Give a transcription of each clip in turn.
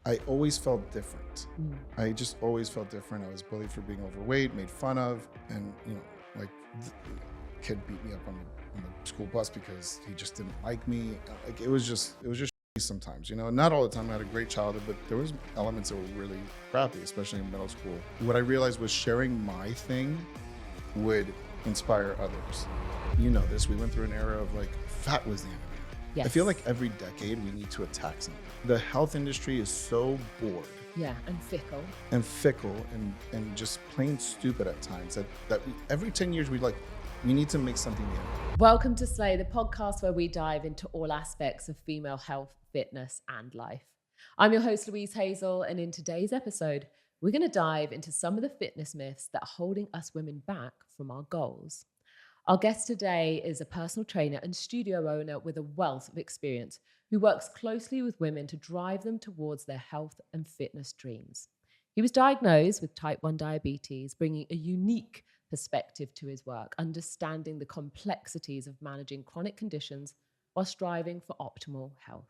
I always felt different. Mm. I just always felt different. I was bullied for being overweight, made fun of, and like kid beat me up on the school bus because he just didn't like me. Like it was just sometimes, not all the time. I had a great childhood, but there was elements that were really crappy, especially in middle school. What I realized was sharing my thing would inspire others. You know this. We went through an era of like fat was the enemy. I feel like Yes. every decade we need to attack something. The health industry is so bored Yeah, and fickle. and fickle and just plain stupid at times that every 10 years we need to make something new. Welcome to Slay, the podcast where we dive into all aspects of female health, fitness, and life. I'm your host, Louise Hazel, and in today's episode, we're going to dive into some of the fitness myths that are holding us women back from our goals. Our guest today is a personal trainer and studio owner with a wealth of experience who works closely with women to drive them towards their health and fitness dreams. He was diagnosed with type 1 diabetes, bringing a unique perspective to his work, understanding the complexities of managing chronic conditions while striving for optimal health.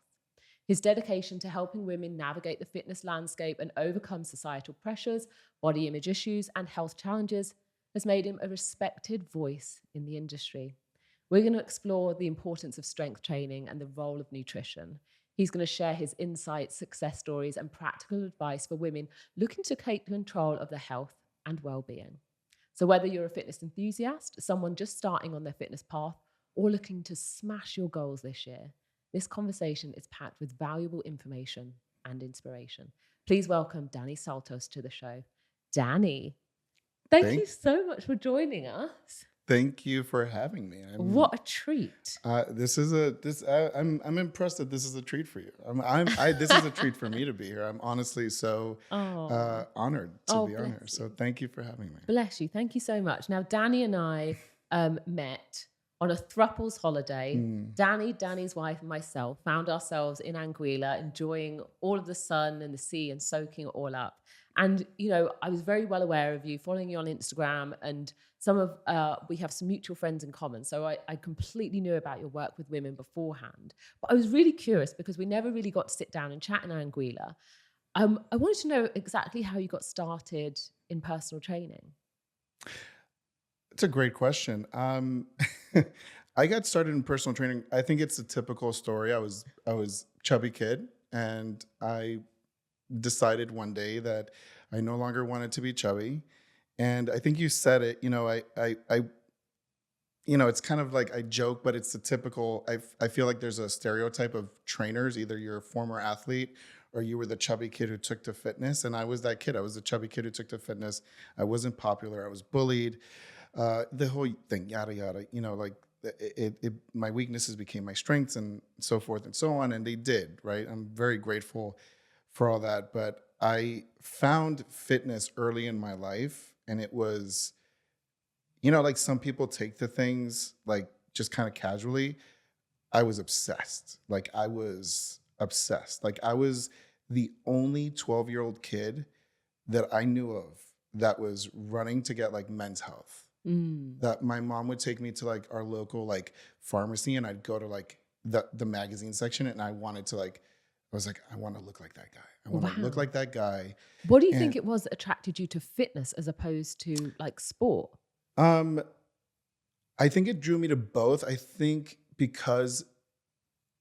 His dedication to helping women navigate the fitness landscape and overcome societal pressures, body image issues, and health challenges has made him a respected voice in the industry. We're going to explore the importance of strength training and the role of nutrition. He's going to share his insights, success stories, and practical advice for women looking to take control of their health and well-being. So whether you're a fitness enthusiast, someone just starting on their fitness path, or looking to smash your goals this year, this conversation is packed with valuable information and inspiration. Please welcome Danny Saltos to the show. Danny, thank you Thank so much for joining us. thank you for having me. What a treat. I'm impressed that this is a treat for you. This is a treat for me to be here. I'm honestly so Oh, honored to be on here. bless So you. thank you for having me. Bless you. Thank you so much. Now, Danny and I met on a thrupples holiday. Mm. Danny's wife, and myself found ourselves in Anguilla, enjoying all of the sun and the sea and soaking it all up. And, I was very well aware of you, following you on Instagram, and we have some mutual friends in common. So I completely knew about your work with women beforehand. But I was really curious because we never really got to sit down and chat in Anguilla. I wanted to know exactly how you got started in personal training. It's a great question. I got started in personal training. I think it's a typical story. I was chubby kid, and I decided one day that I no longer wanted to be chubby. And I think you said it. It's kind of like I joke, but it's the typical. I feel like there's a stereotype of trainers. Either you're a former athlete or you were the chubby kid who took to fitness. And I was that kid. I was the chubby kid who took to fitness. I wasn't popular. I was bullied. The whole thing, yada yada. My weaknesses became my strengths, and so forth and so on. And they did, right? I'm very grateful for all that. But I found fitness early in my life, and it was, like some people take the things like just kind of casually. I was obsessed. Like I was obsessed. Like I was the only 12-year-old kid that I knew of that was running to get like men's health. Mm. That my mom would take me to like our local like pharmacy, and I'd go to like the magazine section, and I wanted to like, I was like, I want to look like that guy. I want to look Wow. like that guy. What do you And think it was that attracted you to fitness as opposed to like sport? um, I think it drew me to both. I think because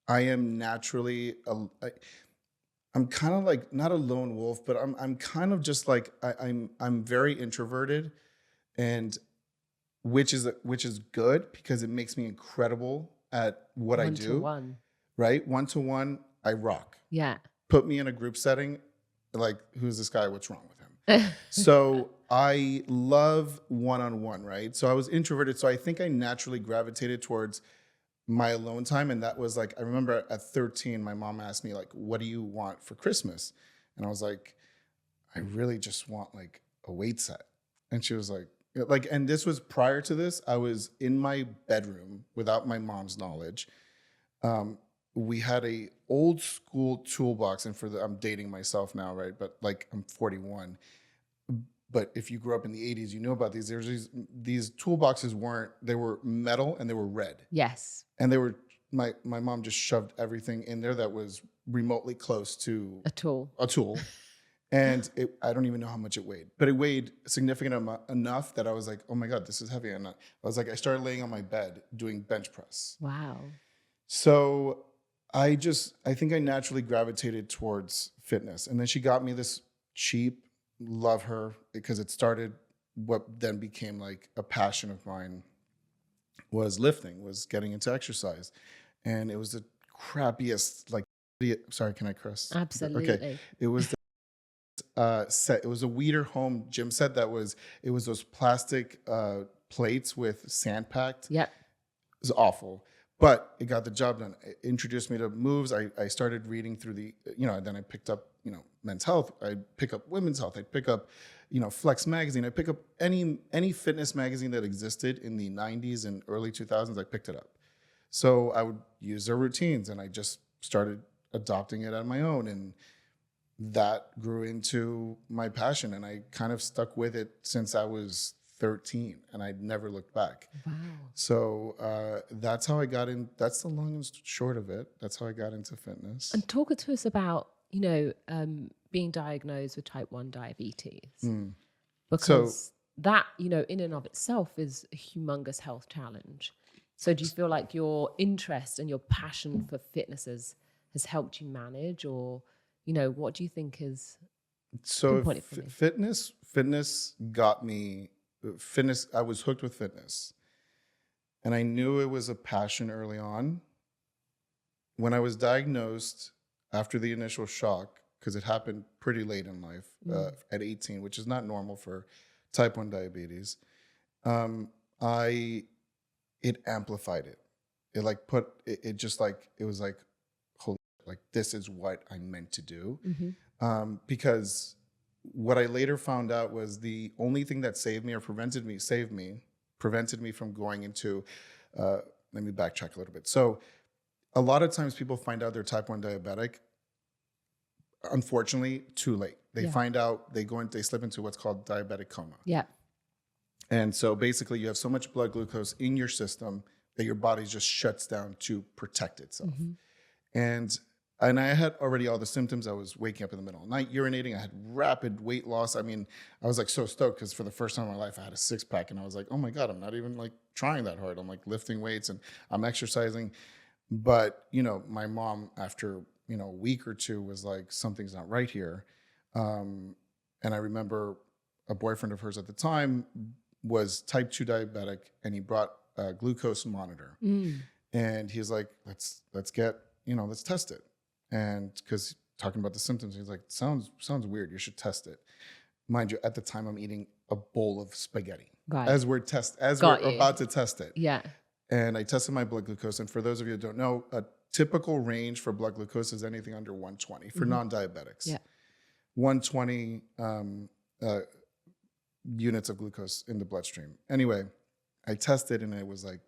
I am naturally I'm kind of like not a lone wolf, but I'm kind of just like I'm very introverted, and which is good because it makes me incredible at what I One to do. one. Right, one to one, I rock. Yeah. Put me in a group setting, like who's this guy? What's wrong with him? So I love one-on-one, right? So I was introverted, so I think I naturally gravitated towards my alone time. And that was like, I remember at 13, my mom asked me like, what do you want for Christmas? And I was like, I really just want like a weight set. And she was like, and this was prior to this, I was in my bedroom without my mom's knowledge. We had a old school toolbox, and I'm dating myself now, right? But like I'm 41. But if you grew up in the 80s, you know about these. There's these toolboxes they were metal and they were red. Yes. And they were my mom just shoved everything in there that was remotely close to A tool. a tool. And I don't even know how much it weighed, but it weighed significant enough that I was like, oh my God, this is heavy. And I was like, I started laying on my bed doing bench press. Wow. So I think I naturally gravitated towards fitness. And then she got me this cheap, love her, because it started what then became like a passion of mine was lifting, was getting into exercise. And it was the crappiest, like, sorry, can I curse? Okay. Absolutely. It was set. It was a Weider home gym set it was those plastic plates with sand packed. Yep. It was awful, but it got the job done. It introduced me to moves. I started reading through then I picked up, men's health. I'd pick up women's health. I'd pick up, Flex magazine. I'd pick up any fitness magazine that existed in the 90s and early 2000s. I picked it up. So I would use their routines, and I just started adopting it on my own. And that grew into my passion, and I kind of stuck with it since I was 13, and I never looked back. Wow. So that's how I got in. That's the long and short of it. That's how I got into fitness. And talk to us about, being diagnosed with type 1 diabetes. Because that, in and of itself is a humongous health challenge. So do you feel like your interest and your passion for fitness has helped you manage, or what do you think is pinpoint it for me? Fitness got me. Fitness. I was hooked with fitness, and I knew it was a passion early on. When I was diagnosed, after the initial shock, because it happened pretty late in life, at 18, which is not normal for type 1 diabetes, it amplified it. It was like, holy, like this is what I'm meant to do. Because what I later found out was the only thing that saved me or prevented me from going into, let me backtrack a little bit. So a lot of times people find out they're type 1 diabetic, unfortunately, too late. They find out, they slip into what's called diabetic coma. Yeah. And so basically you have so much blood glucose in your system that your body just shuts down to protect itself. And I had already all the symptoms. I was waking up in the middle of the night, urinating. I had rapid weight loss. I mean, I was like so stoked because for the first time in my life, I had a 6-pack, and I was like, oh my God, I'm not even like trying that hard. I'm like lifting weights and I'm exercising. But, my mom, after, a week or two, was like, something's not right here. And I remember a boyfriend of hers at the time was type 2 diabetic, and he brought a glucose monitor. And he's like, let's test it. And because talking about the symptoms, he's like, sounds weird. You should test it. Mind you, at the time I'm eating a bowl of spaghetti as we're about to test it. Yeah. And I tested my blood glucose. And for those of you who don't know, a typical range for blood glucose is anything under 120 for non-diabetics. Yeah. 120 units of glucose in the bloodstream. Anyway, I tested and it was like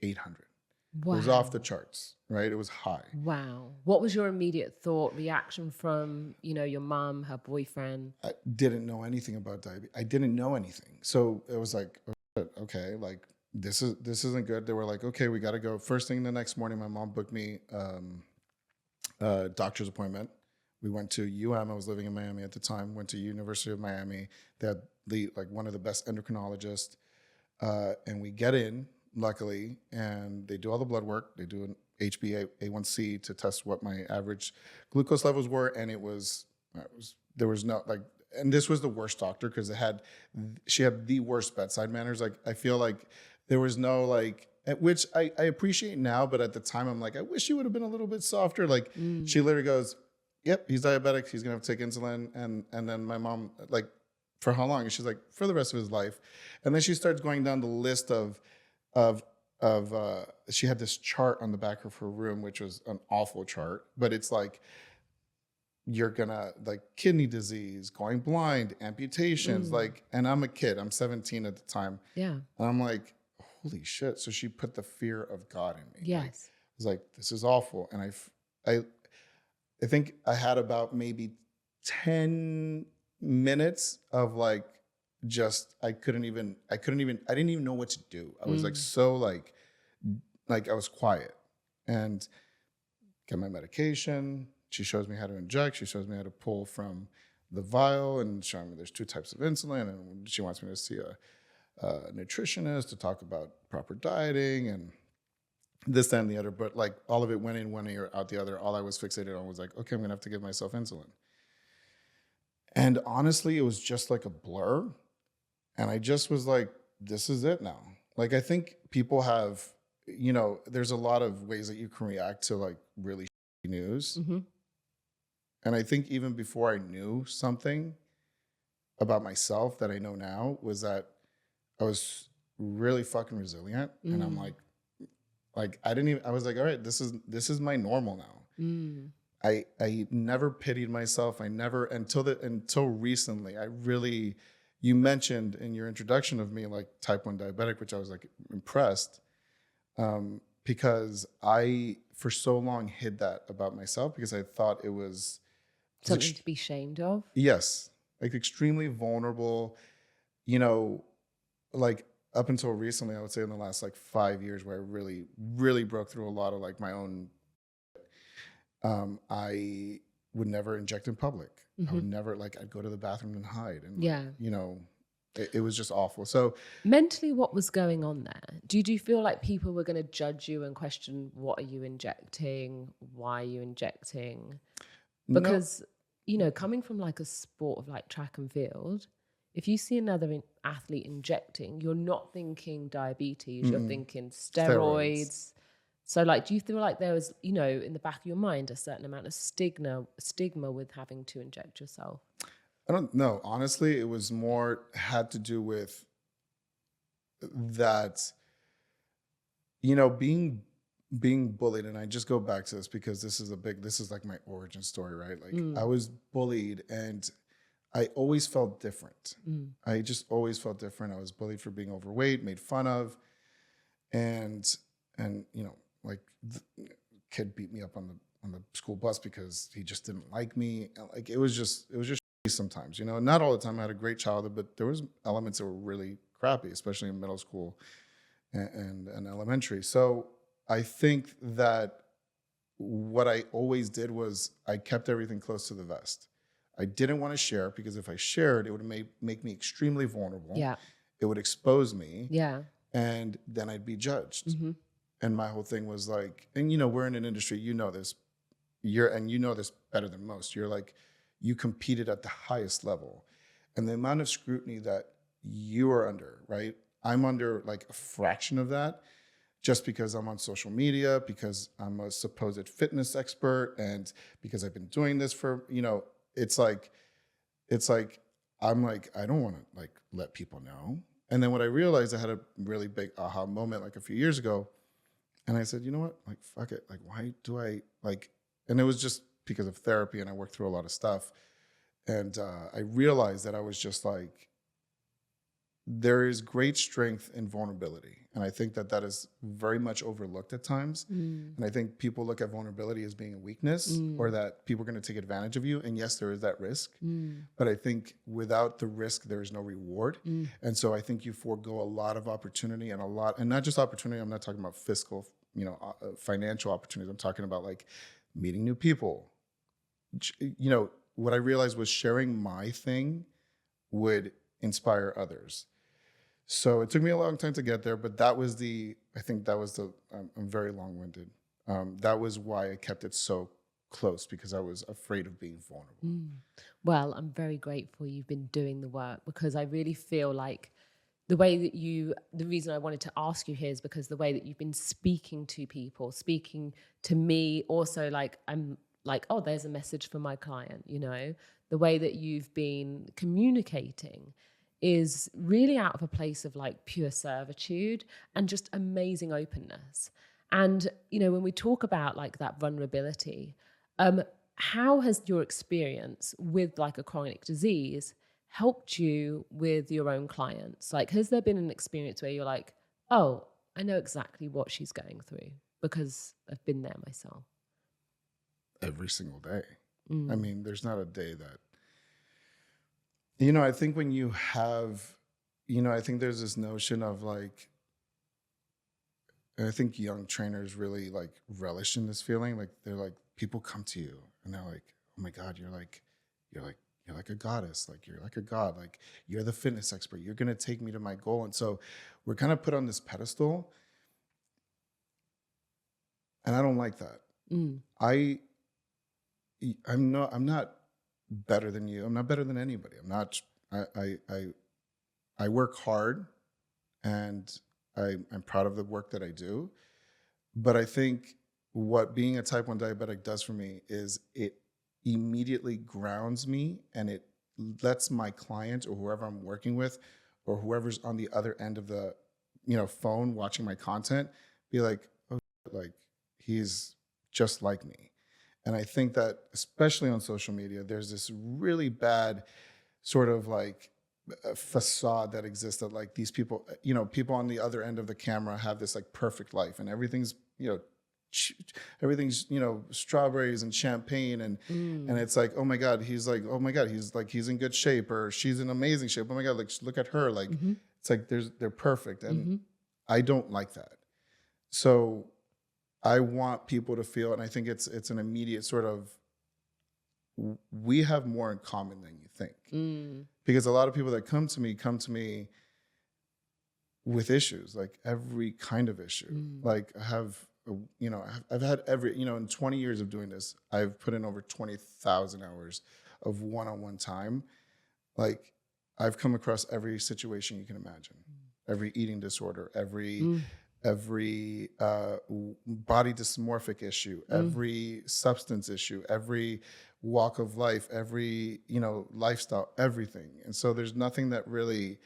800. Wow. It was off the charts, right? It was high. Wow. What was your immediate reaction from, your mom, her boyfriend? I didn't know anything about diabetes. I didn't know anything. So it was like, okay, like this isn't good. They were like, okay, we got to go. First thing the next morning, my mom booked me a doctor's appointment. We went to UM. I was living in Miami at the time. Went to University of Miami. They had one of the best endocrinologists. And we get in, luckily, and they do all the blood work. They do an HbA1c to test what my average glucose levels were, and there was no and this was the worst doctor because she had the worst bedside manners. Like I feel like there was no which I appreciate now, but at the time I'm like, I wish she would have been a little bit softer. She literally goes, "Yep, he's diabetic. He's gonna have to take insulin." And then my mom for how long? And she's like, for the rest of his life. And then she starts going down the list of she had this chart on the back of her room, which was an awful chart, but it's like, you're gonna kidney disease, going blind, amputations, and I'm a kid, I'm 17 at the time. Yeah. And I'm like, holy shit. So she put the fear of God in me. Yes. I was like, this is awful. And I think I had about maybe 10 minutes of I didn't even know what to do. I was I was quiet and get my medication, she shows me how to inject. She shows me how to pull from the vial and showing me there's 2 types of insulin. And she wants me to see a nutritionist to talk about proper dieting and this, that, and the other. But like all of it went in one ear, out the other. All I was fixated on was like, okay, I'm going to have to give myself insulin. And honestly, it was just like a blur. And I just was like, this is it now. Like, I think people have, there's a lot of ways that you can react to like really shitty news. Mm-hmm. And I think even before I knew something about myself that I know now was that I was really fucking resilient. And I'm like, I was like, all right, this is my normal now. I never pitied myself. I never, until recently, you mentioned in your introduction of me, like type 1 diabetic, which I was like impressed, because I, for so long, hid that about myself because I thought it was Something to be ashamed of. yes, like extremely vulnerable, like up until recently, I would say in the last like 5 years where I really, really broke through a lot of like my own, I would never inject in public. I would never, like, I'd go to the bathroom and hide. And, it was just awful. So Mentally, what was going on there? Do you feel like people were going to judge you and question, what are you injecting? Why are you injecting? Because, coming from like a sport of like track and field, if you see another athlete injecting, you're not thinking diabetes, you're thinking steroids. So like, do you feel like there was, in the back of your mind, a certain amount of stigma with having to inject yourself? I don't know. Honestly, it was more had to do with that, being bullied. And I just go back to this because this is like my origin story, right? Like I was bullied and I always felt different. I just always felt different. I was bullied for being overweight, made fun of. And like the kid beat me up on the school bus because he just didn't like me. Like it was just sometimes, not all the time. I had a great childhood, but there was elements that were really crappy, especially in middle school and elementary. So I think that what I always did was I kept everything close to the vest. I didn't want to share because if I shared, it would make me extremely vulnerable. Yeah. It would expose me. Yeah. And then I'd be judged. And my whole thing was like, and we're in an industry, this, you know this better than most. You're like, you competed at the highest level. And the amount of scrutiny that you are under, right? I'm under like a fraction of that just because I'm on social media, because I'm a supposed fitness expert, and because I've been doing this for, it's like, I'm like, I don't want to like let people know. And then what I realized, I had a really big aha moment like a few years ago. And I said, you know what? Like, fuck it. Like, why do I like, and it was just because of therapy and I worked through a lot of stuff. And I realized that I was just like, there is great strength in vulnerability. And I think that is very much overlooked at times. And I think people look at vulnerability as being a weakness or that people are going to take advantage of you. And yes, there is that risk. But I think without the risk, there is no reward. And so I think you forego a lot of opportunity and not just opportunity. I'm not talking about fiscal, financial opportunities. I'm talking about like meeting new people. What I realized was sharing my thing would inspire others. So it took me a long time to get there, but I'm very long-winded. That was why I kept it so close, because I was afraid of being vulnerable. Well, I'm very grateful you've been doing the work, because I really feel like the reason I wanted to ask you here is because the way that you've been speaking to people, speaking to me also, like I'm like, oh, there's a message for my client, the way that you've been communicating is really out of a place of like pure servitude and just amazing openness. And, when we talk about like that vulnerability, how has your experience with like a chronic disease helped you with your own clients? Like, has there been an experience where you're like, oh, I know exactly what she's going through because I've been there myself? Every single day. I mean, there's not a day that, I think when you have, I think there's this notion of like, and I think young trainers really like relish in this feeling. Like they're like, people come to you And they're like, oh my God, you're like a goddess. Like, you're like a god. Like, you're the fitness expert. You're going to take me to my goal. And so we're kind of put on this pedestal. And I don't like that. Mm. I'm not better than you. I'm not better than anybody. I work hard, and I'm proud of the work that I do. But I think what being a type 1 diabetic does for me is it immediately grounds me, and it lets my client or whoever I'm working with or whoever's on the other end of the phone watching my content be like, oh, like, he's just like me. And I think that especially on social media, there's this really bad sort of like facade that exists that like these people, people on the other end of the camera have this like perfect life, and everything's, everything's, strawberries and champagne. And it's like, oh my God, he's he's in good shape, or she's in amazing shape. Oh my God, like, look at her. Like, it's like they're perfect. And I don't like that. So I want people to feel, and I think it's an immediate sort of, we have more in common than you think. Because a lot of people that come to me with issues, like every kind of issue. Like I have, I've had every, in 20 years of doing this, I've put in over 20,000 hours of one-on-one time. Like, I've come across every situation you can imagine, every eating disorder, every body dysmorphic issue, every substance issue, every walk of life, every, lifestyle, everything. And so there's nothing that really,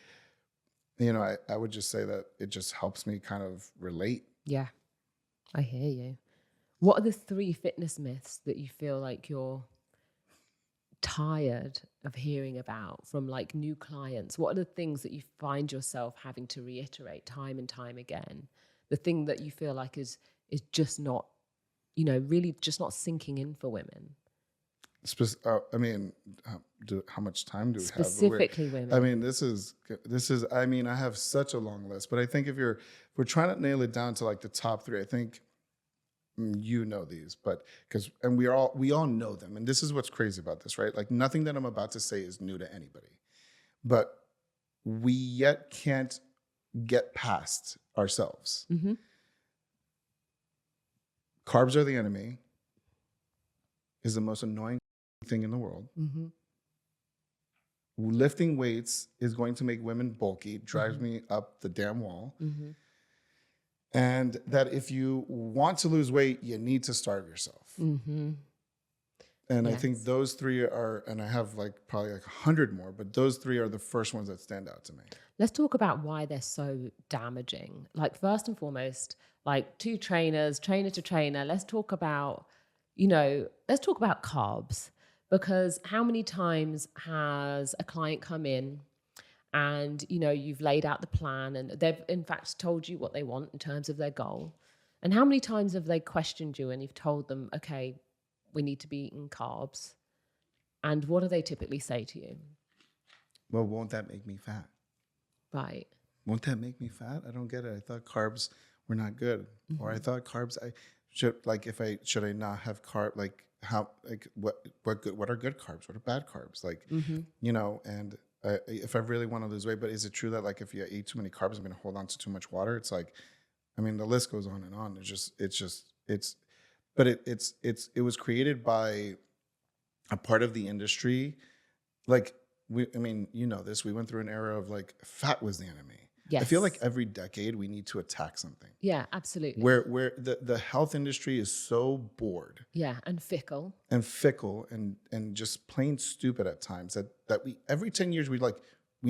I would just say that it just helps me kind of relate. Yeah, I hear you. What are the 3 fitness myths that you feel like you're tired of hearing about from like new clients? What are the things that you find yourself having to reiterate time and time again? The thing that you feel like is just not, really just not sinking in for women. How much time do we have? Specifically women. I mean, this is. I mean, I have such a long list, but I think if we're trying to nail it down to like the top 3, I think these, but we all know them, and this is what's crazy about this, right? Like, nothing that I'm about to say is new to anybody, but we yet can't get past ourselves. Carbs are the enemy is the most annoying thing in the world. Lifting weights is going to make women bulky, drives me up the damn wall. And that if you want to lose weight, you need to starve yourself. And I think those 3 are, and I have like probably like 100 more, but those 3 are the first ones that stand out to me. Let's talk about why they're so damaging. Like, first and foremost, like 2 trainers, trainer to trainer, let's talk about carbs. Because how many times has a client come in and, you've laid out the plan and they've in fact told you what they want in terms of their goal. And how many times have they questioned you and you've told them, okay, we need to be eating carbs? And what do they typically say to you? Well, won't that make me fat? Right. Won't that make me fat? I don't get it. I thought carbs were not good. Or I thought carbs, should I not have carb? Like, how, like, what are good carbs? What are bad carbs? Like, and if I really want to lose weight, but is it true that like if you eat too many carbs, I'm going to hold on to too much water? It's like, I mean, the list goes on and on. It was created by a part of the industry. Like, we went through an era of like fat was the enemy. Yes. I feel like every decade we need to attack something. Yeah, absolutely. Where the health industry is so bored. Yeah, and fickle. And just plain stupid at times that we every 10 years we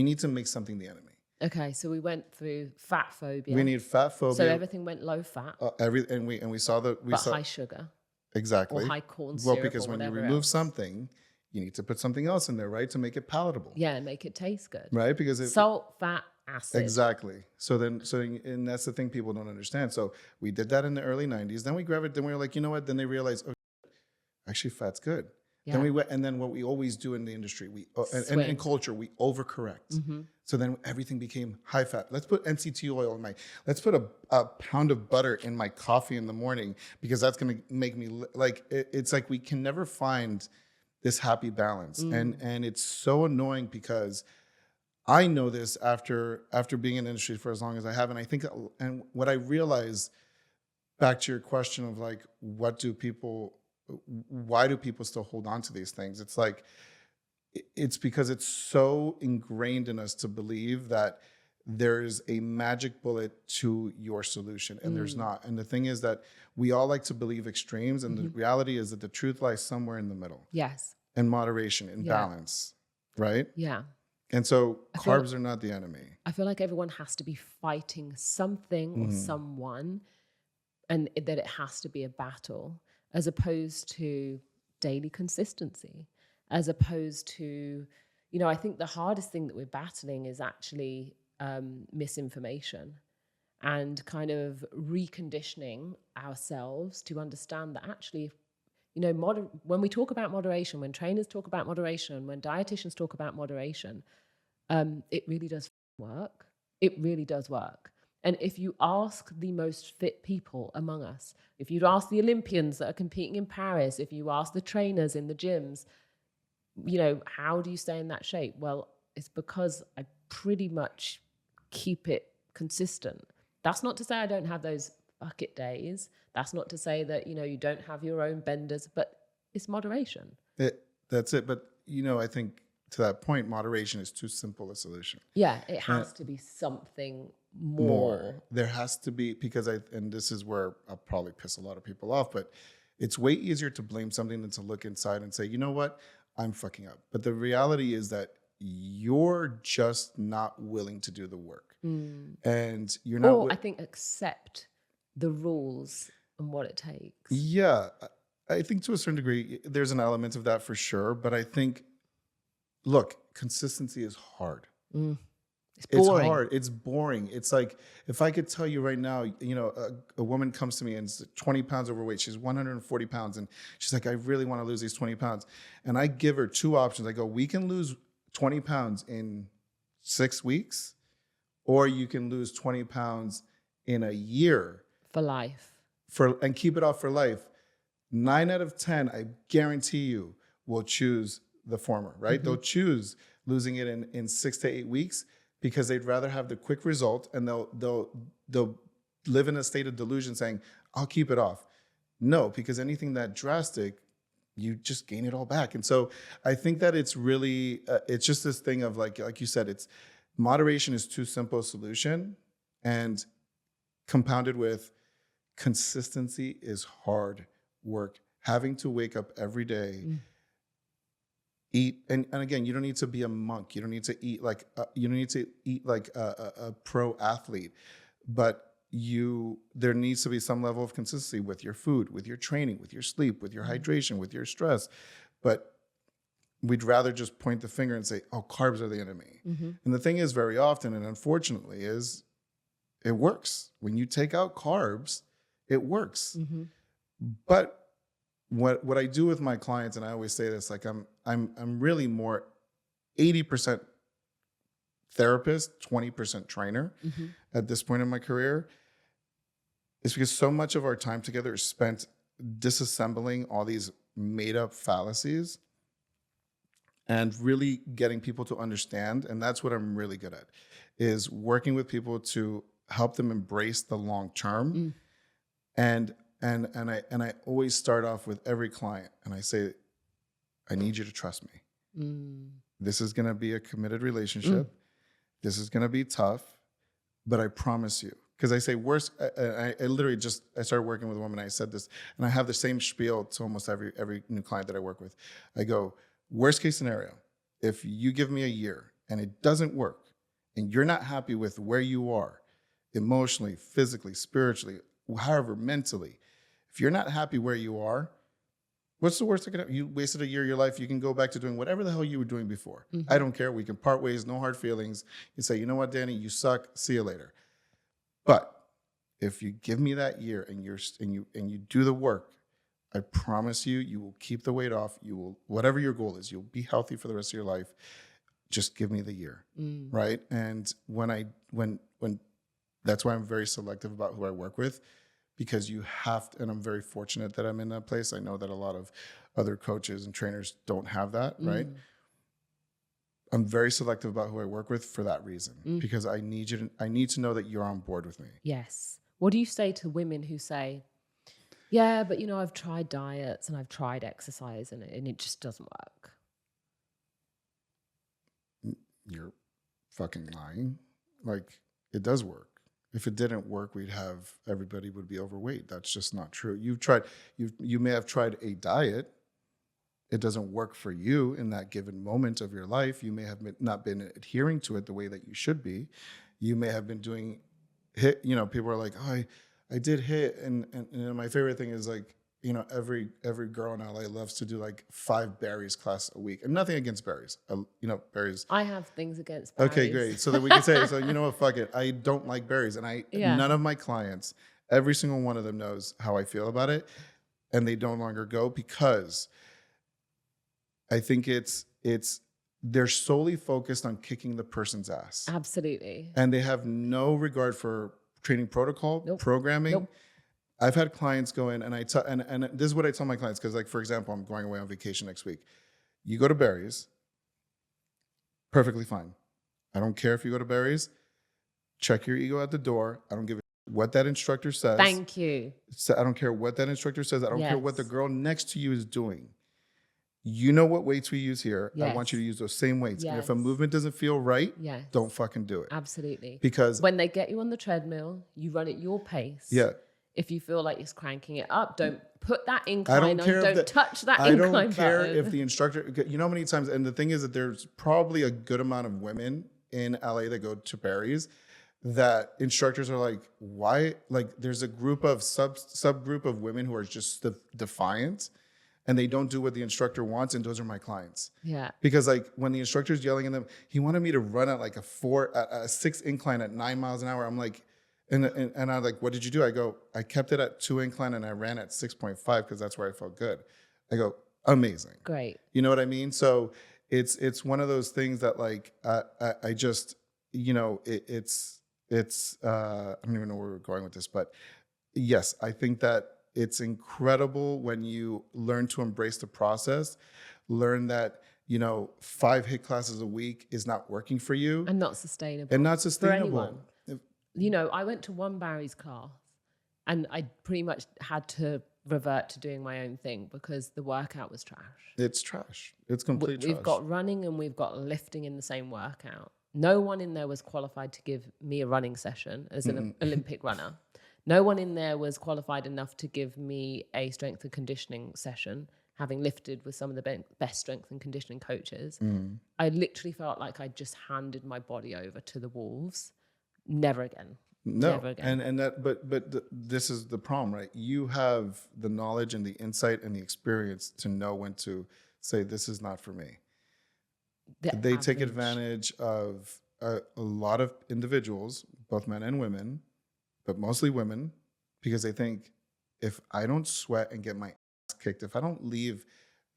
need to make something the enemy. Okay, so we went through fat phobia. We need fat phobia. So everything went low fat. We saw high sugar. Exactly. Or high corn syrup. Well, because when you remove something, you need to put something else in there, right, to make it palatable. Yeah, and make it taste good. Right, because salt, fat, acid. Exactly. And that's the thing people don't understand. So we did that in the early 90s. Then we grabbed it. Then we were like, you know what? Then they realized, oh, actually, fat's good. Then Yeah. we went, and then what we always do in the industry, and in Swing. culture, we overcorrect. Hmm. So then everything became high fat. Let's put MCT oil in let's put a pound of butter in my coffee in the morning because that's going to make me it's like we can never find this happy balance. And it's so annoying because I know this after being in the industry for as long as I have. And I think, and what I realize, back to your question of like, why do people still hold on to these things? It's like, it's because it's so ingrained in us to believe that there's a magic bullet to your solution, and there's not. And the thing is that we all like to believe extremes, and the reality is that the truth lies somewhere in the middle, Yes. in moderation, in balance, right? Yeah. And so I feel- carbs are not the enemy. I feel like everyone has to be fighting something or someone, and that it has to be a battle, as opposed to daily consistency, as opposed to, I think the hardest thing that we're battling is actually misinformation and kind of reconditioning ourselves to understand that actually, when we talk about moderation, when trainers talk about moderation, when dietitians talk about moderation, it really does work. It really does work. And if you ask the most fit people among us, if you ask the Olympians that are competing in Paris, if you ask the trainers in the gyms, how do you stay in that shape? Well, it's because I pretty much keep it consistent. That's not to say I don't have those bucket days. That's not to say that, you don't have your own benders, but it's moderation. That's it. But, I think to that point, moderation is too simple a solution. Yeah, it has to be something more. There has to be, and this is where I'll probably piss a lot of people off, but it's way easier to blame something than to look inside and say, you know what, I'm fucking up. But the reality is that you're just not willing to do the work. And you're not. Or I think accept the rules and what it takes. Yeah, I think to a certain degree, there's an element of that for sure. But I think, look, consistency is hard. It's boring. It's hard. It's boring. It's like, if I could tell you right now, a woman comes to me and is 20 pounds overweight. She's 140 pounds. And she's like, I really want to lose these 20 pounds. And I give her two options. I go, we can lose 20 pounds in 6 weeks, or you can lose 20 pounds in a year. For life. And keep it off for life. 9 out of 10, I guarantee you, will choose the former, right? They'll choose losing it in 6 to 8 weeks because they'd rather have the quick result, and they'll live in a state of delusion saying, I'll keep it off. No, because anything that drastic, you just gain it all back. And so I think that it's really, it's just this thing of like you said, it's moderation is too simple a solution, and compounded with consistency is hard work. Having to wake up every day, eat, and again, you don't need to be a monk. You don't need to eat like a pro athlete, but there needs to be some level of consistency with your food, with your training, with your sleep, with your hydration, with your stress. But we'd rather just point the finger and say, oh, carbs are the enemy. And the thing is, very often, and unfortunately, is it works. When you take out carbs, it works. But what I do with my clients, and I always say this, like I'm really more 80% therapist, 20% trainer at this point in my career, is because so much of our time together is spent disassembling all these made up fallacies and really getting people to understand. And that's what I'm really good at, is working with people to help them embrace the long term. And I always start off with every client, and I say, I need you to trust me. This is going to be a committed relationship. This is going to be tough, but I promise you. Because I say I literally I started working with a woman. I said this, and I have the same spiel to almost every new client that I work with. I go, worst case scenario, if you give me a year and it doesn't work, and you're not happy with where you are, emotionally, physically, spiritually, however, mentally, if you're not happy where you are, what's the worst that could happen? You wasted a year of your life. You can go back to doing whatever the hell you were doing before. I don't care. We can part ways, no hard feelings. You say, you know what, Danny, you suck. See you later. But if you give me that year and you do the work, I promise you, you will keep the weight off. You will, whatever your goal is, you'll be healthy for the rest of your life. Just give me the year. Right. And when that's why I'm very selective about who I work with, because you have to, and I'm very fortunate that I'm in that place. I know that a lot of other coaches and trainers don't have that. Right. I'm very selective about who I work with for that reason, because I need I need to know that you're on board with me. Yes. What do you say to women who say, yeah, but I've tried diets and I've tried exercise and it just doesn't work? You're fucking lying. Like, it does work. If it didn't work, everybody would be overweight. That's just not true. You may have tried a diet. It doesn't work for you in that given moment of your life. You may have not been adhering to it the way that you should be. You may have been doing HIIT. People are like, oh, I did HIIT. And my favorite thing is like, every girl in LA loves to do like 5 berries class a week. And nothing against berries. Berries. I have things against berries. Okay, great. So that we can say, so you know what, fuck it. I don't like berries. And none of my clients, every single one of them knows how I feel about it. And they no longer go, because I think they're solely focused on kicking the person's ass. Absolutely. And they have no regard for training protocol, programming. I've had clients go in and and this is what I tell my clients, because like, for example, I'm going away on vacation next week. You go to Barry's, perfectly fine. I don't care if you go to Barry's. Check your ego at the door. I don't give a what that instructor says. Thank you. So I don't care what that instructor says. I don't care what the girl next to you is doing. You know what weights we use here. I want you to use those same weights. And if a movement doesn't feel right, don't fucking do it. Absolutely. Because when they get you on the treadmill, you run at your pace. Yeah. If you feel like it's cranking it up, don't put that incline on. Don't touch that incline button. I don't care if the instructor, you know how many times, and the thing is that there's probably a good amount of women in LA that go to Barry's that instructors are like, why? Like, there's a group of subgroup of women who are just defiant, and they don't do what the instructor wants, and those are my clients. Yeah. Because like when the instructor's yelling at them, he wanted me to run at like a 6 incline at 9 miles an hour. I'm like, and I'm like, what did you do? I go, I kept it at 2 incline and I ran at 6.5 because that's where I felt good. I go, amazing. Great. You know what I mean? So it's one of those things that like, I just, it's I don't even know where we're going with this, but yes, I think that it's incredible when you learn to embrace the process, learn that, 5 HIIT classes a week is not working for you. And not sustainable. For anyone. I went to one Barry's class and I pretty much had to revert to doing my own thing because the workout was trash. It's trash. It's complete trash. We've got running and we've got lifting in the same workout. No one in there was qualified to give me a running session as an Olympic runner. No one in there was qualified enough to give me a strength and conditioning session, having lifted with some of the best strength and conditioning coaches. I literally felt like I just handed my body over to the wolves. Never again. No, Never again. This is the problem, right? You have the knowledge and the insight and the experience to know when to say, this is not for me. They take advantage of a lot of individuals, both men and women, but mostly women, because they think if I don't sweat and get my ass kicked, if I don't leave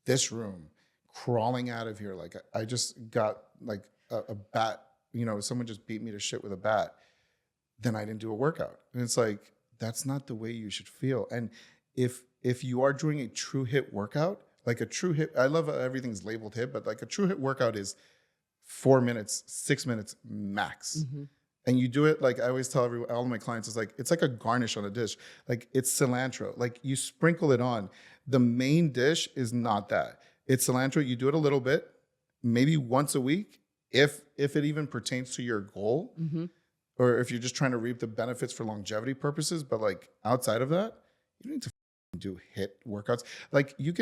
this room crawling out of here, like I just got like a bat, someone just beat me to shit with a bat, then I didn't do a workout. And it's like, that's not the way you should feel. And if you are doing a true HIIT workout, like a true HIIT, I love how everything's labeled HIIT, but like a true HIIT workout is 4 minutes, 6 minutes max. And you do it, like I always tell all of my clients, it's like a garnish on a dish. Like it's cilantro. Like you sprinkle it on. The main dish is not that. It's cilantro. You do it a little bit, maybe once a week, if it even pertains to your goal, or if you're just trying to reap the benefits for longevity purposes. But like outside of that, you don't need to do HIIT workouts. Like you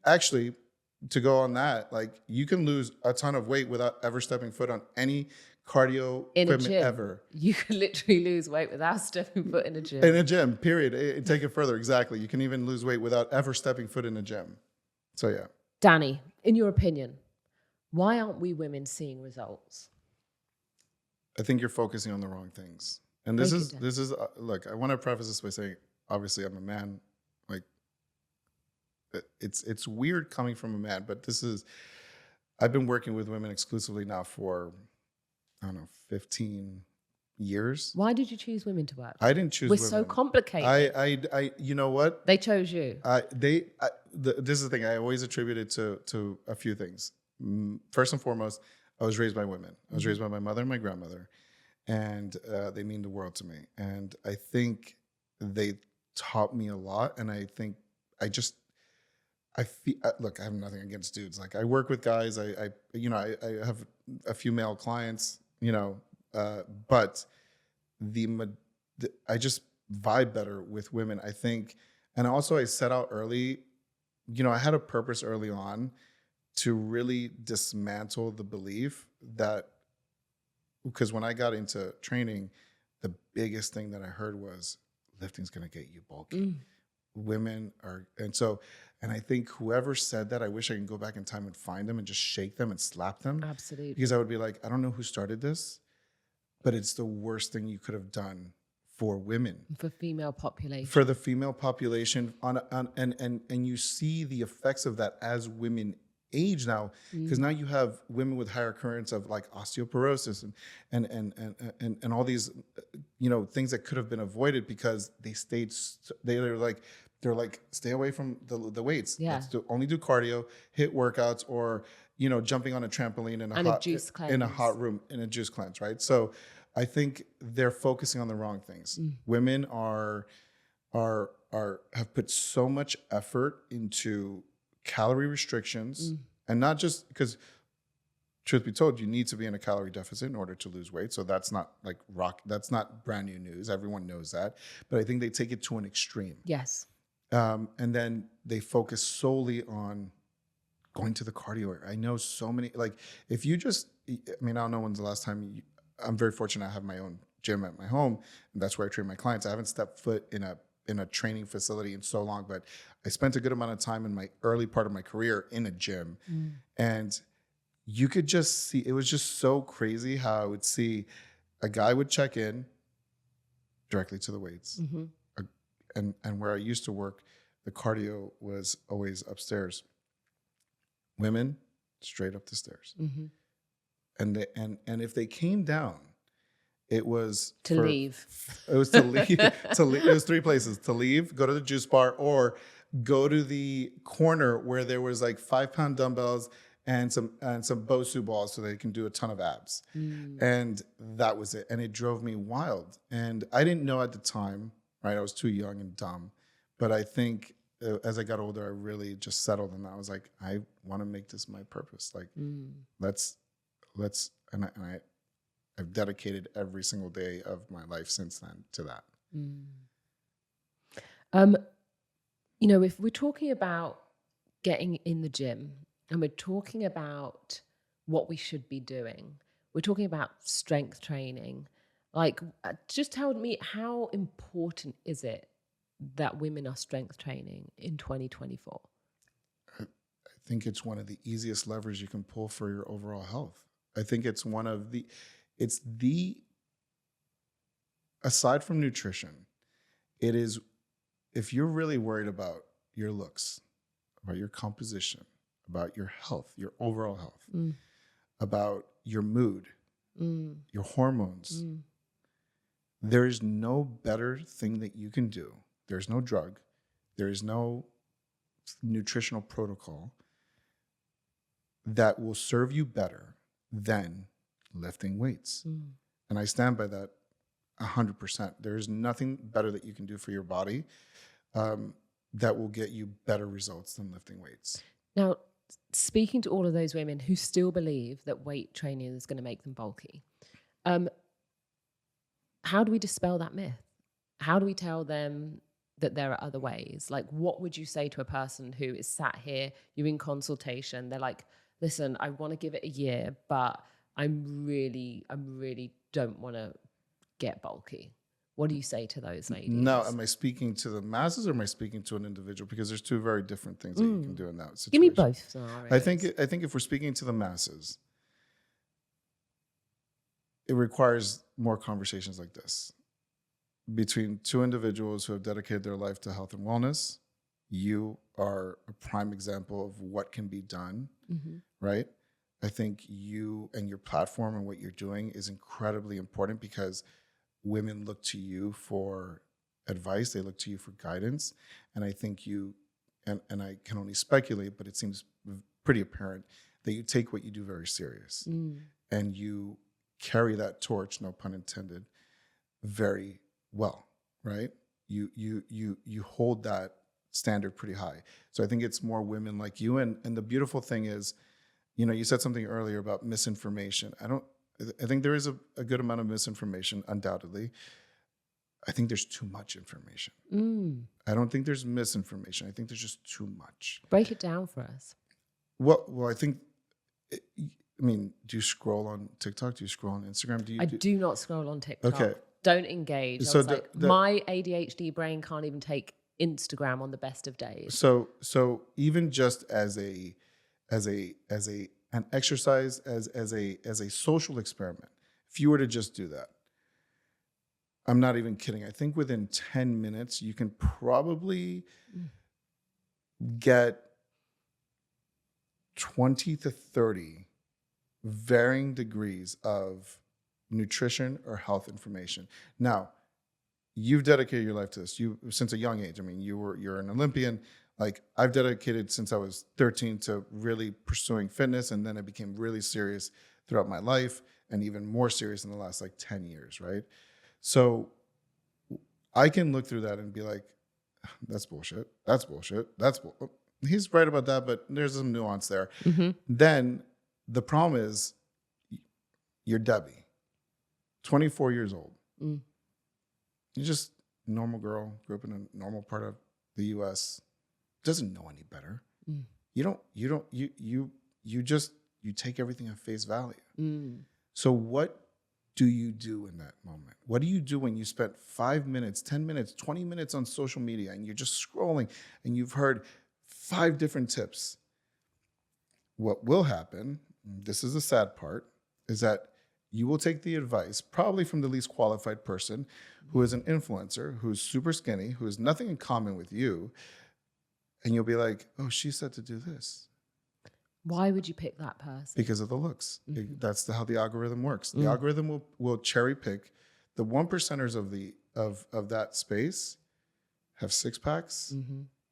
actually, to go on that, like you can lose a ton of weight without ever stepping foot on any cardio equipment ever. You can literally lose weight without stepping foot in a gym. In a gym, period. Take it further. Exactly. You can even lose weight without ever stepping foot in a gym. So yeah. Danny, in your opinion, why aren't we women seeing results? I think you're focusing on the wrong things. And this is look, I want to preface this by saying, obviously I'm a man. Like it's weird coming from a man, but I've been working with women exclusively now for, I don't know, 15 years. Why did you choose women to work I with? didn't choose We're women. so complicated. You know what? They chose you. This is the thing. I always attribute it to a few things. First and foremost, I was raised by women. I was raised by my mother and my grandmother, and they mean the world to me. And I think they taught me a lot. And I think I feel, look, I have nothing against dudes. Like, I work with guys. I have a few male clients. But I just vibe better with women, I think. And also, I set out early. I had a purpose early on to really dismantle the belief that, because when I got into training, the biggest thing that I heard was lifting's going to get you bulky. Women are, and I think whoever said that, I wish I could go back in time and find them and just shake them and slap them. Absolutely. Because I would be like, I don't know who started this, but it's the worst thing you could have done for women. For female population. For the female population. And you see the effects of that as women age now, because now you have women with higher currents of like osteoporosis and all these things that could have been avoided because they're like stay away from the weights. Yeah. Only do cardio, hit workouts, or jumping on a trampoline in a hot room in a juice cleanse, right? So I think they're focusing on the wrong things. Women have put so much effort into calorie restrictions, and not just because, truth be told, you need to be in a calorie deficit in order to lose weight. So that's not that's not brand new news. Everyone knows that. But I think they take it to an extreme. Yes. And then they focus solely on going to the cardio. I know so many, like, if you just, I don't know when's the last time I'm very fortunate I have my own gym at my home, and that's where I train my clients. I haven't stepped foot in a training facility in so long, but I spent a good amount of time in my early part of my career in a gym. And you could just see, it was just so crazy how I would see a guy would check in directly to the weights. And where I used to work, the cardio was always upstairs. Women, straight up the stairs. And if they came down, it was to leave. It was to leave. It was three places: to leave, go to the juice bar, or go to the corner where there was like 5-pound dumbbells and some Bosu balls, so they can do a ton of abs. And that was it. And it drove me wild. And I didn't know at the time, right? I was too young and dumb. But I think as I got older, I really just settled, and I was like, I want to make this my purpose. Like, let's, and I've dedicated every single day of my life since then to that. If we're talking about getting in the gym and we're talking about what we should be doing, we're talking about strength training. Like, just tell me, how important is it that women are strength training in 2024? I think it's one of the easiest levers you can pull for your overall health. I think it's aside from nutrition, it is, if you're really worried about your looks, about your composition, about your health, your overall health, about your mood, your hormones, there is no better thing that you can do. There's no drug. There is no nutritional protocol that will serve you better than lifting weights. And I stand by that 100%. There is nothing better that you can do for your body that will get you better results than lifting weights. Now, speaking to all of those women who still believe that weight training is going to make them bulky, how do we dispel that myth? How do we tell them that there are other ways? Like, what would you say to a person who is sat here, you're in consultation, they're like, listen, I want to give it a year, but I really don't want to get bulky. What do you say to those ladies? Now, am I speaking to the masses or am I speaking to an individual? Because there's two very different things that you can do in that situation. Give me both scenarios. I think if we're speaking to the masses, it requires more conversations like this between two individuals who have dedicated their life to health and wellness, you are a prime example of what can be done, Mm-hmm. right? I think you and your platform and what you're doing is incredibly important because women look to you for advice. They look to you for guidance. And I think and I can only speculate, but it seems pretty apparent that you take what you do very serious and you carry that torch, no pun intended, very well, right? You hold that standard pretty high. So I think it's more women like you. And the beautiful thing is, you said something earlier about misinformation. I think there is a good amount of misinformation, undoubtedly. I think there's too much information. I don't think there's misinformation. I think there's just too much. Break it down for us. Well, I think, do you scroll on TikTok? Do you scroll on Instagram? I do not scroll on TikTok. Okay. Don't engage. So my ADHD brain can't even take Instagram on the best of days. So even just as an exercise, as a social experiment, if you were to just do that, I'm not even kidding. I think within 10 minutes, you can probably get 20 to 30 varying degrees of nutrition or health information. Now, you've dedicated your life to this. You since a young age. I mean, you're an Olympian. Like, I've dedicated since I was 13 to really pursuing fitness, and then I became really serious throughout my life, and even more serious in the last 10 years, right? So I can look through that and be like, that's bullshit. That's bullshit. He's right about that, but there's some nuance there. Mm-hmm. Then the problem is, you're Debbie, 24 years old. You're just a normal girl, grew up in a normal part of the U.S., doesn't know any better. You take everything at face value. So what do you do in that moment? What do you do when you spent 5 minutes, 10 minutes, 20 minutes on social media and you're just scrolling and you've heard 5 different tips? What will happen, this is the sad part, is that you will take the advice probably from the least qualified person who is an influencer, who's super skinny, who has nothing in common with you, and you'll be like, oh, she said to do this. Why would you pick that person? Because of the looks. That's how the algorithm works. The algorithm will cherry pick the 1%ers of that space have 6-packs,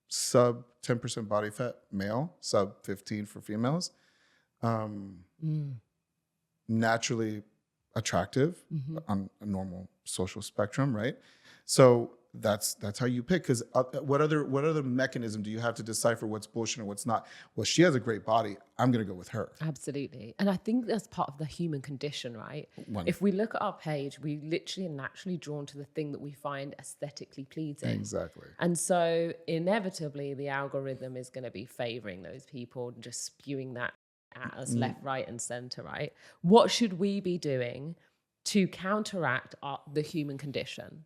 sub 10% body fat male, sub 15 for females, naturally attractive on a normal social spectrum, right? So that's how you pick. Because what other mechanism do you have to decipher what's bullshit and what's not? Well, she has a great body. I'm going to go with her. Absolutely. And I think that's part of the human condition, right? If we look at our page, we literally are naturally drawn to the thing that we find aesthetically pleasing. Exactly. And so inevitably, the algorithm is going to be favoring those people and just spewing that at us left, right, and center, right? What should we be doing to counteract the human condition?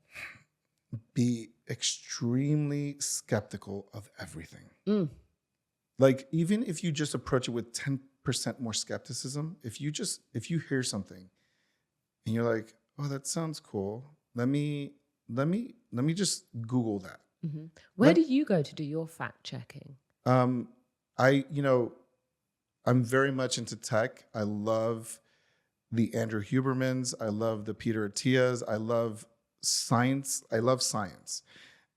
Be extremely skeptical of everything. Like, even if you just approach it with 10% more skepticism, if you hear something and you're like, oh, that sounds cool, let me just Google that. Where do you go to do your fact checking? I'm very much into tech. I love the Andrew Hubermans. I love the Peter Attias. I love science.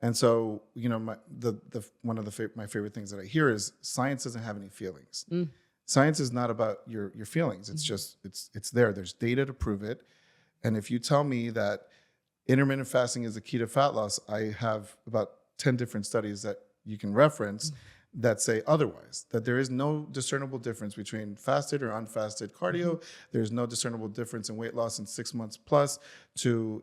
And so, one of my favorite things that I hear is science doesn't have any feelings. Science is not about your feelings. It's just, it's there. There's data to prove it. And if you tell me that intermittent fasting is the key to fat loss, I have about 10 different studies that you can reference that say otherwise, that there is no discernible difference between fasted or unfasted cardio. There's no discernible difference in weight loss in 6 months plus to,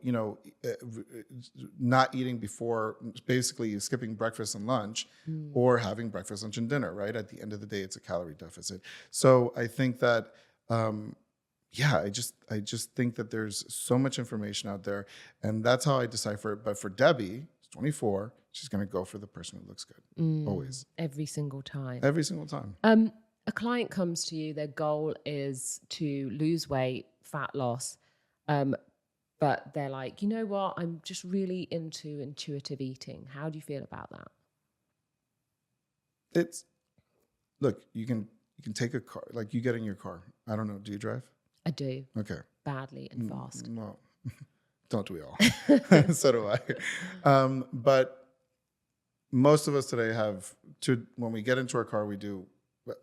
not eating before, basically skipping breakfast and lunch or having breakfast, lunch, and dinner, right? At the end of the day, it's a calorie deficit. So I think that, I just think that there's so much information out there, and that's how I decipher it. But for Debbie, who's 24, she's going to go for the person who looks good. Always. Every single time. Every single time. A client comes to you, their goal is to lose weight, fat loss, but they're like, you know what, I'm just really into intuitive eating. How do you feel about that? It's look, you can take a car, like you get in your car. I don't know. Do you drive? I do. Okay. Badly and fast. Well, don't we all? So do I. But most of us today when we get into our car, we do,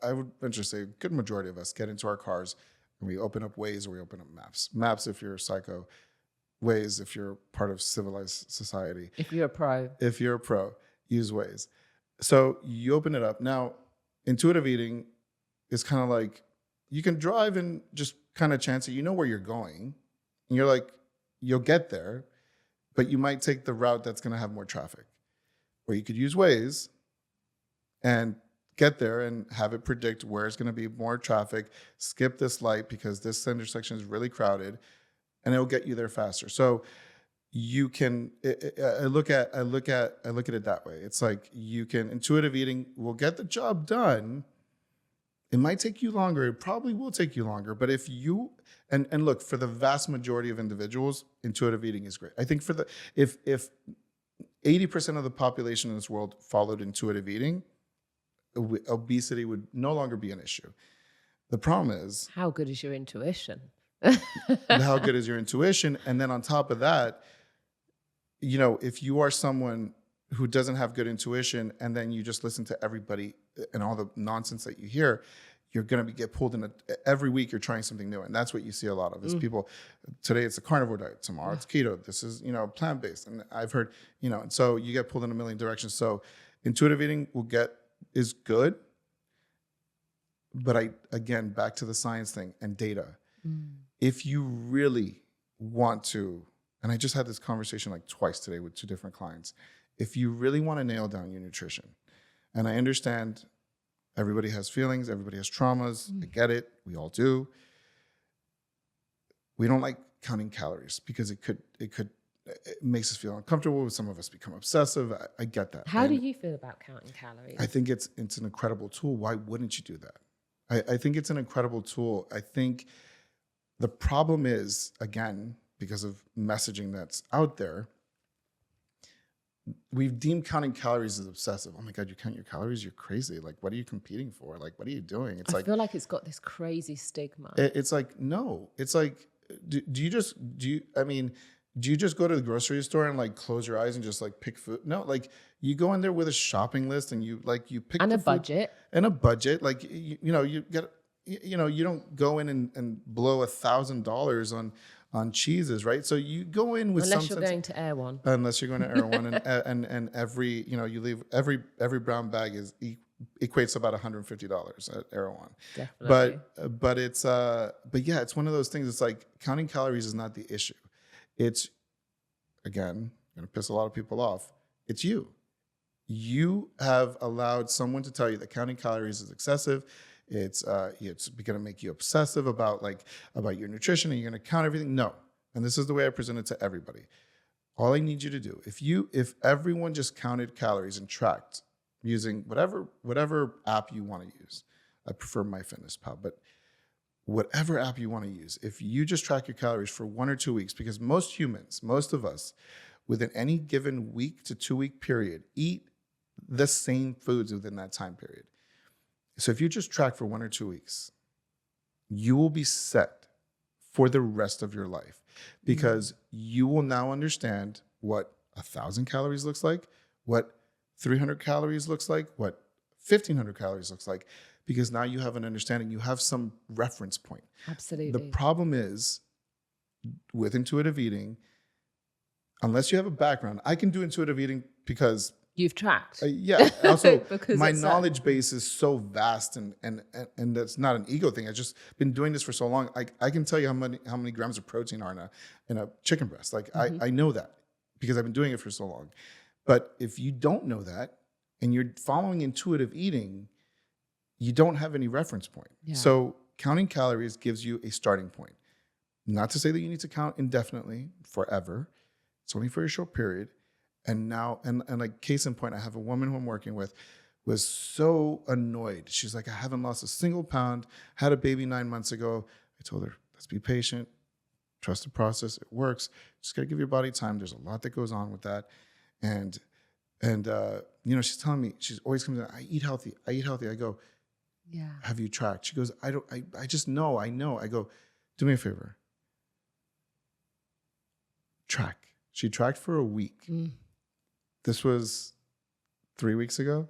I would venture to say a good majority of us get into our cars and we open up Waze or we open up Maps. Maps if you're a psycho, Waze if you're part of civilized society. If you're a pro. If you're a pro, use Waze. So you open it up. Now, intuitive eating is kind of like you can drive and just kind of chance it. You know where you're going. And you're like, you'll get there, but you might take the route that's going to have more traffic. Or you could use Waze and get there and have it predict where it's going to be more traffic, skip this light because this intersection is really crowded, and it'll get you there faster. So you can, I look at it that way. It's like intuitive eating will get the job done. It might take you longer. It probably will take you longer. But if you, and look, for the vast majority of individuals, intuitive eating is great. I think if 80% of the population in this world followed intuitive eating, obesity would no longer be an issue. The problem is, how good is your intuition? how good is your intuition? And then on top of that, if you are someone who doesn't have good intuition and then you just listen to everybody and all the nonsense that you hear, you're going to get pulled in. Every week you're trying something new. And that's what you see a lot of is people, today it's a carnivore diet, tomorrow it's keto, this is, plant-based. And I've heard, and so you get pulled in a million directions. So intuitive eating is good. But again, back to the science thing and data. If you really want to, and I just had this conversation like twice today with 2 different clients. If you really want to nail down your nutrition, and I understand everybody has feelings, everybody has traumas, I get it, we all do. We don't like counting calories because it makes us feel uncomfortable. Some of us become obsessive. I get that. How do you feel about counting calories? I think it's an incredible tool. Why wouldn't you do that? I think it's an incredible tool. I think the problem is, again, because of messaging that's out there, we've deemed counting calories as obsessive. Oh my God, you count your calories? You're crazy. Like, what are you competing for? Like, what are you doing? I feel like it's got this crazy stigma. It's like, no. It's like, do you just go to the grocery store and like close your eyes and just like pick food? No, like you go in there with a shopping list and you pick and the a budget. And a budget. Like, you get, you don't go in and blow $1,000 on cheeses, right? So you go in with unless you're going to Air One. Unless you're going to Air One, and every you leave every brown bag equates to about $150 at Air One. Definitely. But it's one of those things. It's like counting calories is not the issue. It's, again, going to piss a lot of people off. It's you. You have allowed someone to tell you that counting calories is excessive. It's going to make you obsessive about your nutrition, and you're going to count everything. No. And this is the way I present it to everybody. All I need you to do, if everyone just counted calories and tracked using whatever app you want to use, I prefer MyFitnessPal, but whatever app you want to use, if you just track your calories for 1 or 2 weeks, because most of us, within any given week to 2 week period, eat the same foods within that time period. So if you just track for 1 or 2 weeks, you will be set for the rest of your life because you will now understand what 1,000 calories looks like, what 300 calories looks like, what 1,500 calories looks like, because now you have an understanding, you have some reference point. Absolutely. The problem is with intuitive eating, unless you have a background, I can do intuitive eating because you've tracked. Also, my knowledge base is so vast, and that's not an ego thing. I've just been doing this for so long. I can tell you how many grams of protein are in a chicken breast. Like I know that because I've been doing it for so long. But if you don't know that and you're following intuitive eating, you don't have any reference point. Yeah. So counting calories gives you a starting point. Not to say that you need to count indefinitely forever. It's only for a short period. And now, and like case in point, I have a woman who I'm working with was so annoyed. She's like, I haven't lost a single pound, had a baby 9 months ago. I told her, let's be patient, trust the process, it works. Just gotta give your body time. There's a lot that goes on with that. And And, she's telling me, she's always comes in, I eat healthy. I eat healthy. I go, Yeah. have you tracked? She goes, I just know. I know. I go, do me a favor. Track. She tracked for a week. This was 3 weeks ago.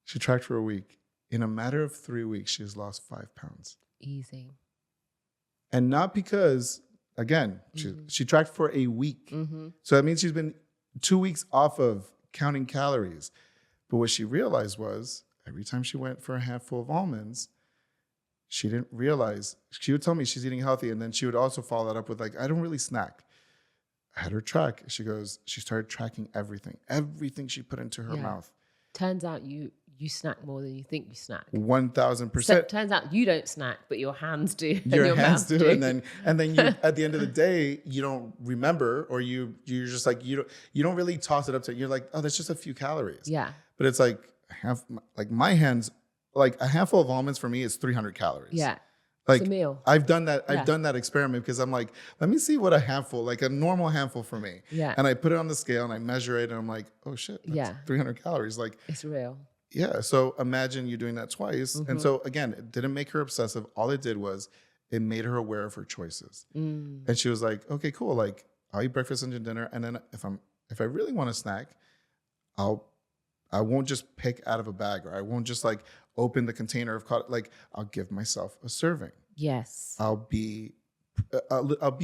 She tracked for a week. In a matter of 3 weeks, she has lost 5 pounds. Easy. And not because, again, she tracked for a week. So that means she's been 2 weeks off of counting calories. But what she realized was every time she went for a handful of almonds, she didn't realize, she would tell me she's eating healthy. And then she would also follow that up with like, I don't really snack. I had her track. She goes, she started tracking everything she put into her mouth. Turns out you snack more than you think you snack. 1,000%. So turns out you don't snack, but your hands do. Your hands do. And then you, at the end of the day, you don't remember, or you're just like, you don't really toss it up to, you're like, oh, that's just a few calories. Yeah. But it's like my hands, like a handful of almonds for me is 300 calories. Yeah. Like it's a meal. I've done that. I've done that experiment because I'm like, let me see what a handful, like a normal handful for me. Yeah. And I put it on the scale and I measure it and I'm like, oh shit, that's 300 calories. Like it's real. Yeah. So imagine you doing that twice. And so again, it didn't make her obsessive. All it did was it made her aware of her choices. And she was like, okay, cool. Like I'll eat breakfast, lunch, and dinner. And then if I really want to snack, I won't just pick out of a bag, or I won't just like open the container of like I'll give myself a serving. Yes. I'll be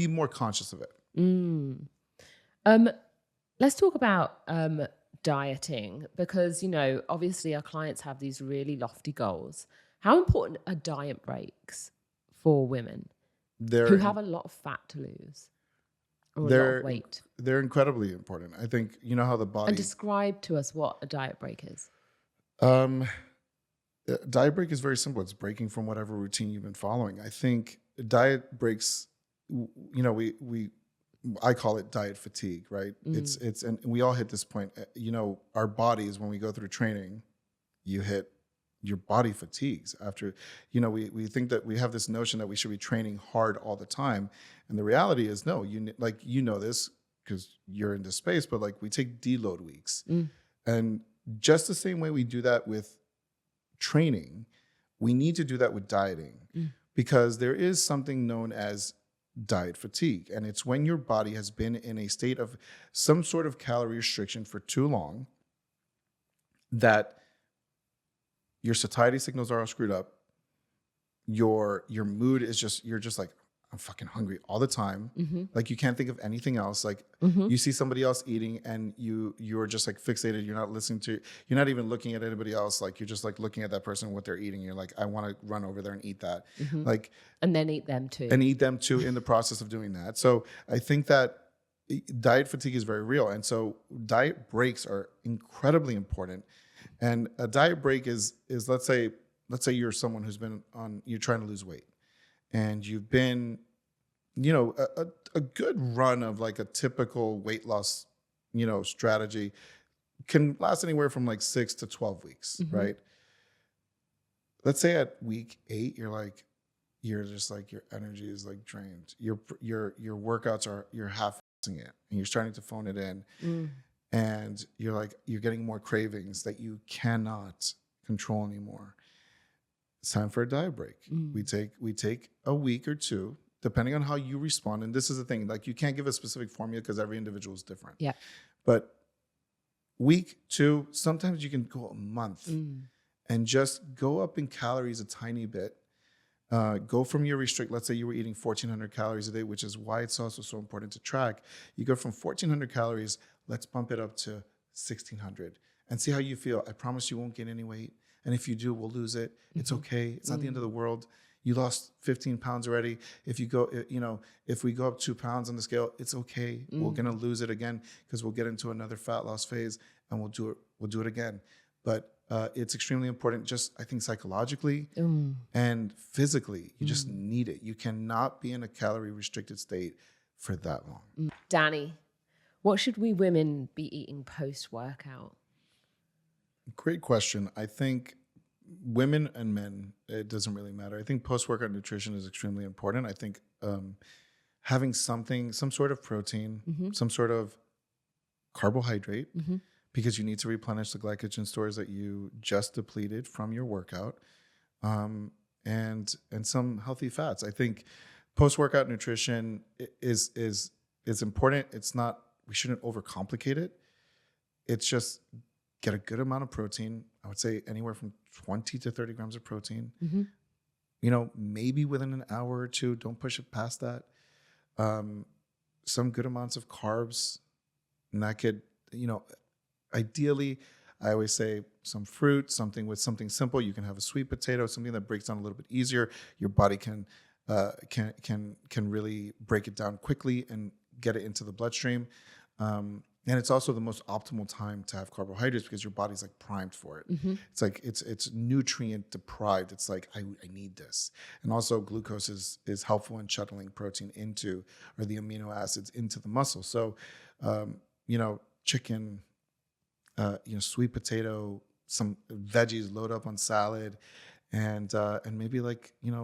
more conscious of it. Let's talk about dieting, because obviously our clients have these really lofty goals. How important are diet breaks for women who have a lot of fat to lose or a lot of weight? They're incredibly important. I think how the body. And describe to us what a diet break is. Diet break is very simple. It's breaking from whatever routine you've been following. I think diet breaks, I call it diet fatigue, right? It's and we all hit this point. Our bodies, when we go through training, your body fatigues after, we think that we have this notion that we should be training hard all the time. And the reality is no, this because you're in this space, but like we take deload weeks. And just the same way we do that with training, we need to do that with dieting, because there is something known as diet fatigue. And it's when your body has been in a state of some sort of calorie restriction for too long that your satiety signals are all screwed up. Your mood is you're just like, I'm fucking hungry all the time. Like you can't think of anything else. Like you see somebody else eating and you're just like fixated. You're not even looking at anybody else. Like you're just like looking at that person, what they're eating. You're like, I want to run over there and eat that. Like, and then eat them too. In the process of doing that. So I think that diet fatigue is very real. And so diet breaks are incredibly important. And a diet break is let's say you're someone who's been you're trying to lose weight. And you've been, a good run of like a typical weight loss, strategy can last anywhere from like 6 to 12 weeks, right? Let's say at week 8, you're just like, your energy is like drained. Your workouts you're half-ing it and you're starting to phone it in. And you're getting more cravings that you cannot control anymore. It's time for a diet break. We take a week or two, depending on how you respond. And this is the thing, like you can't give a specific formula because every individual is different. Yeah. But week 2, sometimes you can go a month and just go up in calories a tiny bit. Go from your let's say you were eating 1,400 calories a day, which is why it's also so important to track. You go from 1,400 calories, let's bump it up to 1,600 and see how you feel. I promise you won't gain any weight. And if you do, we'll lose it. It's okay. It's not the end of the world. You lost 15 pounds already. If we go up 2 pounds on the scale, it's okay. We're going to lose it again because we'll get into another fat loss phase and we'll do it again. But it's extremely important, just I think psychologically and physically, you just need it. You cannot be in a calorie restricted state for that long. Danny, what should we women be eating post-workout? Great question. I think women and men, it doesn't really matter. I think post-workout nutrition is extremely important. I think having some sort of protein, some sort of carbohydrate, because you need to replenish the glycogen stores that you just depleted from your workout, and some healthy fats. I think post-workout nutrition is important. It's not, we shouldn't overcomplicate it. It's just get a good amount of protein. I would say anywhere from 20 to 30 grams of protein. Maybe within an hour or two. Don't push it past that. Some good amounts of carbs, and that could, ideally, I always say some fruit, something with something simple. You can have a sweet potato, something that breaks down a little bit easier. Your body can really break it down quickly and get it into the bloodstream. And it's also the most optimal time to have carbohydrates because your body's like primed for it. It's like it's nutrient deprived. It's like I need this. And also glucose is helpful in shuttling protein into, or the amino acids into the muscle. So chicken, sweet potato, some veggies, load up on salad, and maybe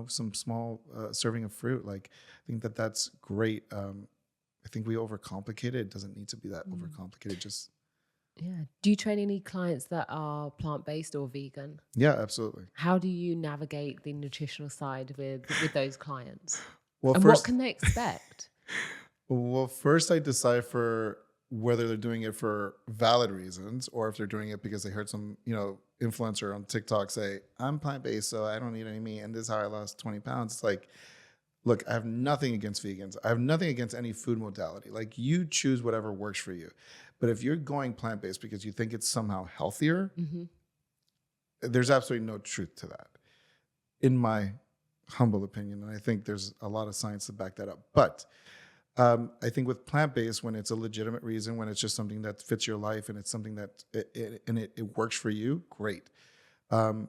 some small serving of fruit. Like, I think that's great. I think we overcomplicate it. It doesn't need to be that overcomplicated. Just Do you train any clients that are plant-based or vegan? Yeah, absolutely. How do you navigate the nutritional side with those clients? Well, and first, what can they expect? First I decipher whether they're doing it for valid reasons or if they're doing it because they heard some, influencer on TikTok say, I'm plant-based, so I don't eat any meat, and this is how I lost 20 pounds. It's like, look, I have nothing against vegans. I have nothing against any food modality. Like, you choose whatever works for you. But if you're going plant-based because you think it's somehow healthier, there's absolutely no truth to that, in my humble opinion. And I think there's a lot of science to back that up. But I think with plant-based, when it's a legitimate reason, when it's just something that fits your life and it's something that it works for you, great. The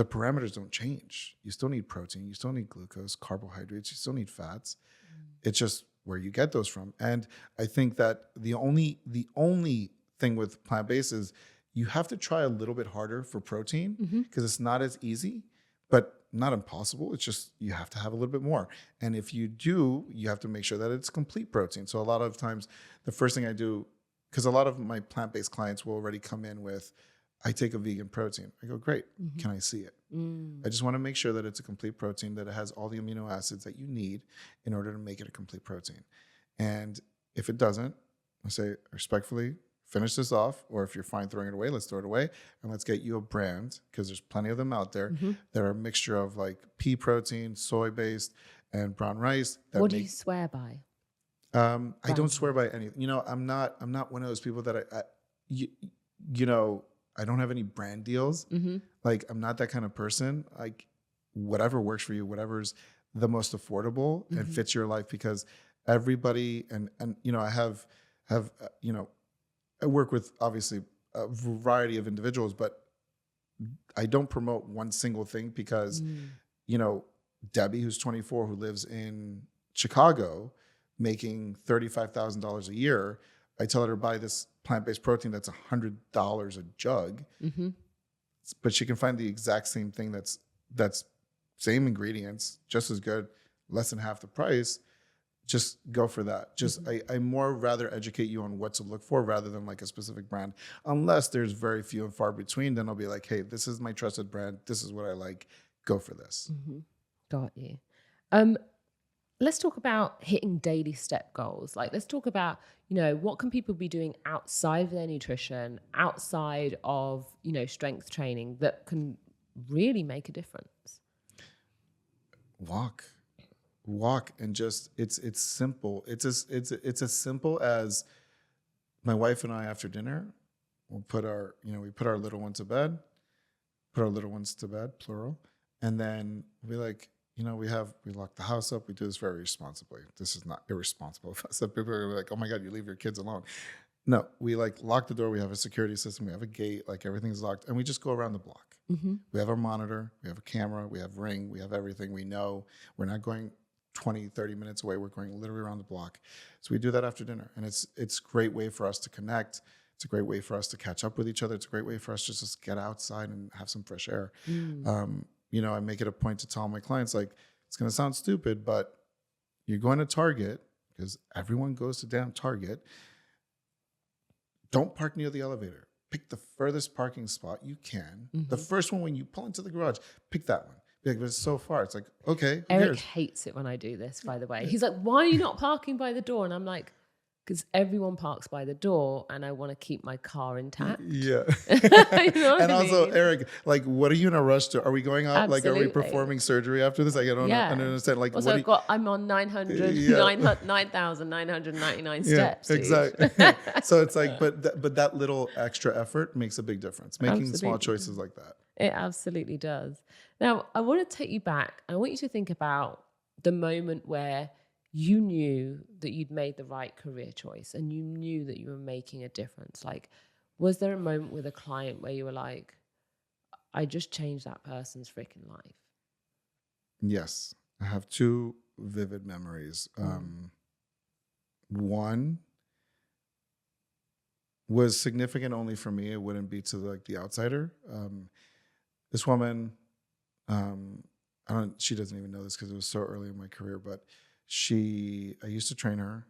parameters don't change. You still need protein. You still need glucose, carbohydrates. You still need fats. It's just where you get those from. And I think that the only thing with plant-based is you have to try a little bit harder for protein because it's not as easy, but not impossible. It's just you have to have a little bit more. And if you do, you have to make sure that it's complete protein. So a lot of times, the first thing I do, because a lot of my plant-based clients will already come in with, I take a vegan protein. I go, great. Can I see it? I just want to make sure that it's a complete protein, that it has all the amino acids that you need in order to make it a complete protein. And if it doesn't, I say, respectfully, finish this off. Or if you're fine throwing it away, let's throw it away. And let's get you a brand, because there's plenty of them out there that are a mixture of like pea protein, soy-based, and brown rice. What do you swear by? I don't swear by anything. I'm not one of those people that I don't have any brand deals. Like, I'm not that kind of person. Like, whatever works for you, whatever's the most affordable and fits your life, because everybody, and I have I work with obviously a variety of individuals, but I don't promote one single thing because, Debbie, who's 24, who lives in Chicago, making $35,000 a year, I tell her to buy this plant-based protein that's $100 a jug, but she can find the exact same thing that's same ingredients, just as good, less than half the price. Just go for that. Just I more rather educate you on what to look for rather than like a specific brand, unless there's very few and far between. Then I'll be like, hey, this is my trusted brand. This is what I like. Go for this. Got you. Let's talk about hitting daily step goals. Like, let's talk about, what can people be doing outside of their nutrition, outside of, strength training, that can really make a difference? Walk and just, it's simple. It's as simple as my wife and I, after dinner, we'll put our little one to bed, plural. And then we lock the house up. We do this very responsibly. This is not irresponsible of us. So people are like, oh my God, you leave your kids alone. No, we lock the door. We have a security system. We have a gate, everything's locked. And we just go around the block. We have our monitor. We have a camera. We have Ring. We have everything. We know we're not going 20, 30 minutes away. We're going literally around the block. So we do that after dinner. And it's a great way for us to connect. It's a great way for us to catch up with each other. It's a great way for us to just get outside and have some fresh air. I make it a point to tell my clients, it's going to sound stupid, but you're going to Target, because everyone goes to damn Target. don't park near the elevator. Pick the furthest parking spot you can. The first one when you pull into the garage, pick that one. Be like, but it's so far. It's like, okay, who Eric cares? hates it when I do this, by the way. He's like, why are you not parking by the door? And I'm like, because everyone parks by the door and I want to keep my car intact. Yeah. You know what And I also, mean? Eric, like, what are you in a rush to? Are we going out? Like, are we Absolutely. performing surgery after this? Like, I don't understand. Like, Also, I'm on 9,999 steps. Dude. Exactly. So it's like, but that little extra effort makes a big difference. Making small choices like that. It absolutely does. Now, I want to take you back. I want you to think about the moment where you knew that you'd made the right career choice and you knew that you were making a difference. Like, was there a moment with a client where you were like, I just changed that person's freaking life? Yes. I have two vivid memories. One was significant only for me. It wouldn't be to like the outsider. This woman, she doesn't even know this because it was so early in my career, but I used to train her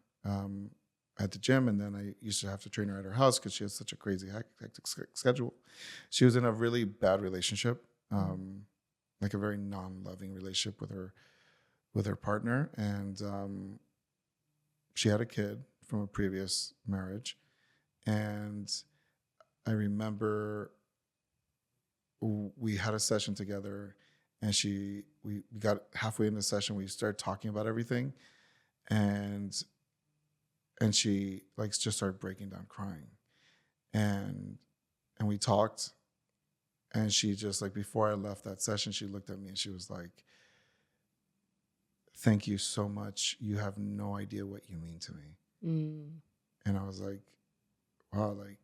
at the gym, and then I used to have to train her at her house because she has such a crazy, hectic schedule. She was in a really bad relationship, like a very non-loving relationship with her partner, and she had a kid from a previous marriage. And I remember we had a session together, and we got halfway in the session, we started talking about everything, and she like just started breaking down crying, and we talked, and she just like, before I left that session, she looked at me and she was like, thank you so much. You have no idea what you mean to me. And I was like, wow, like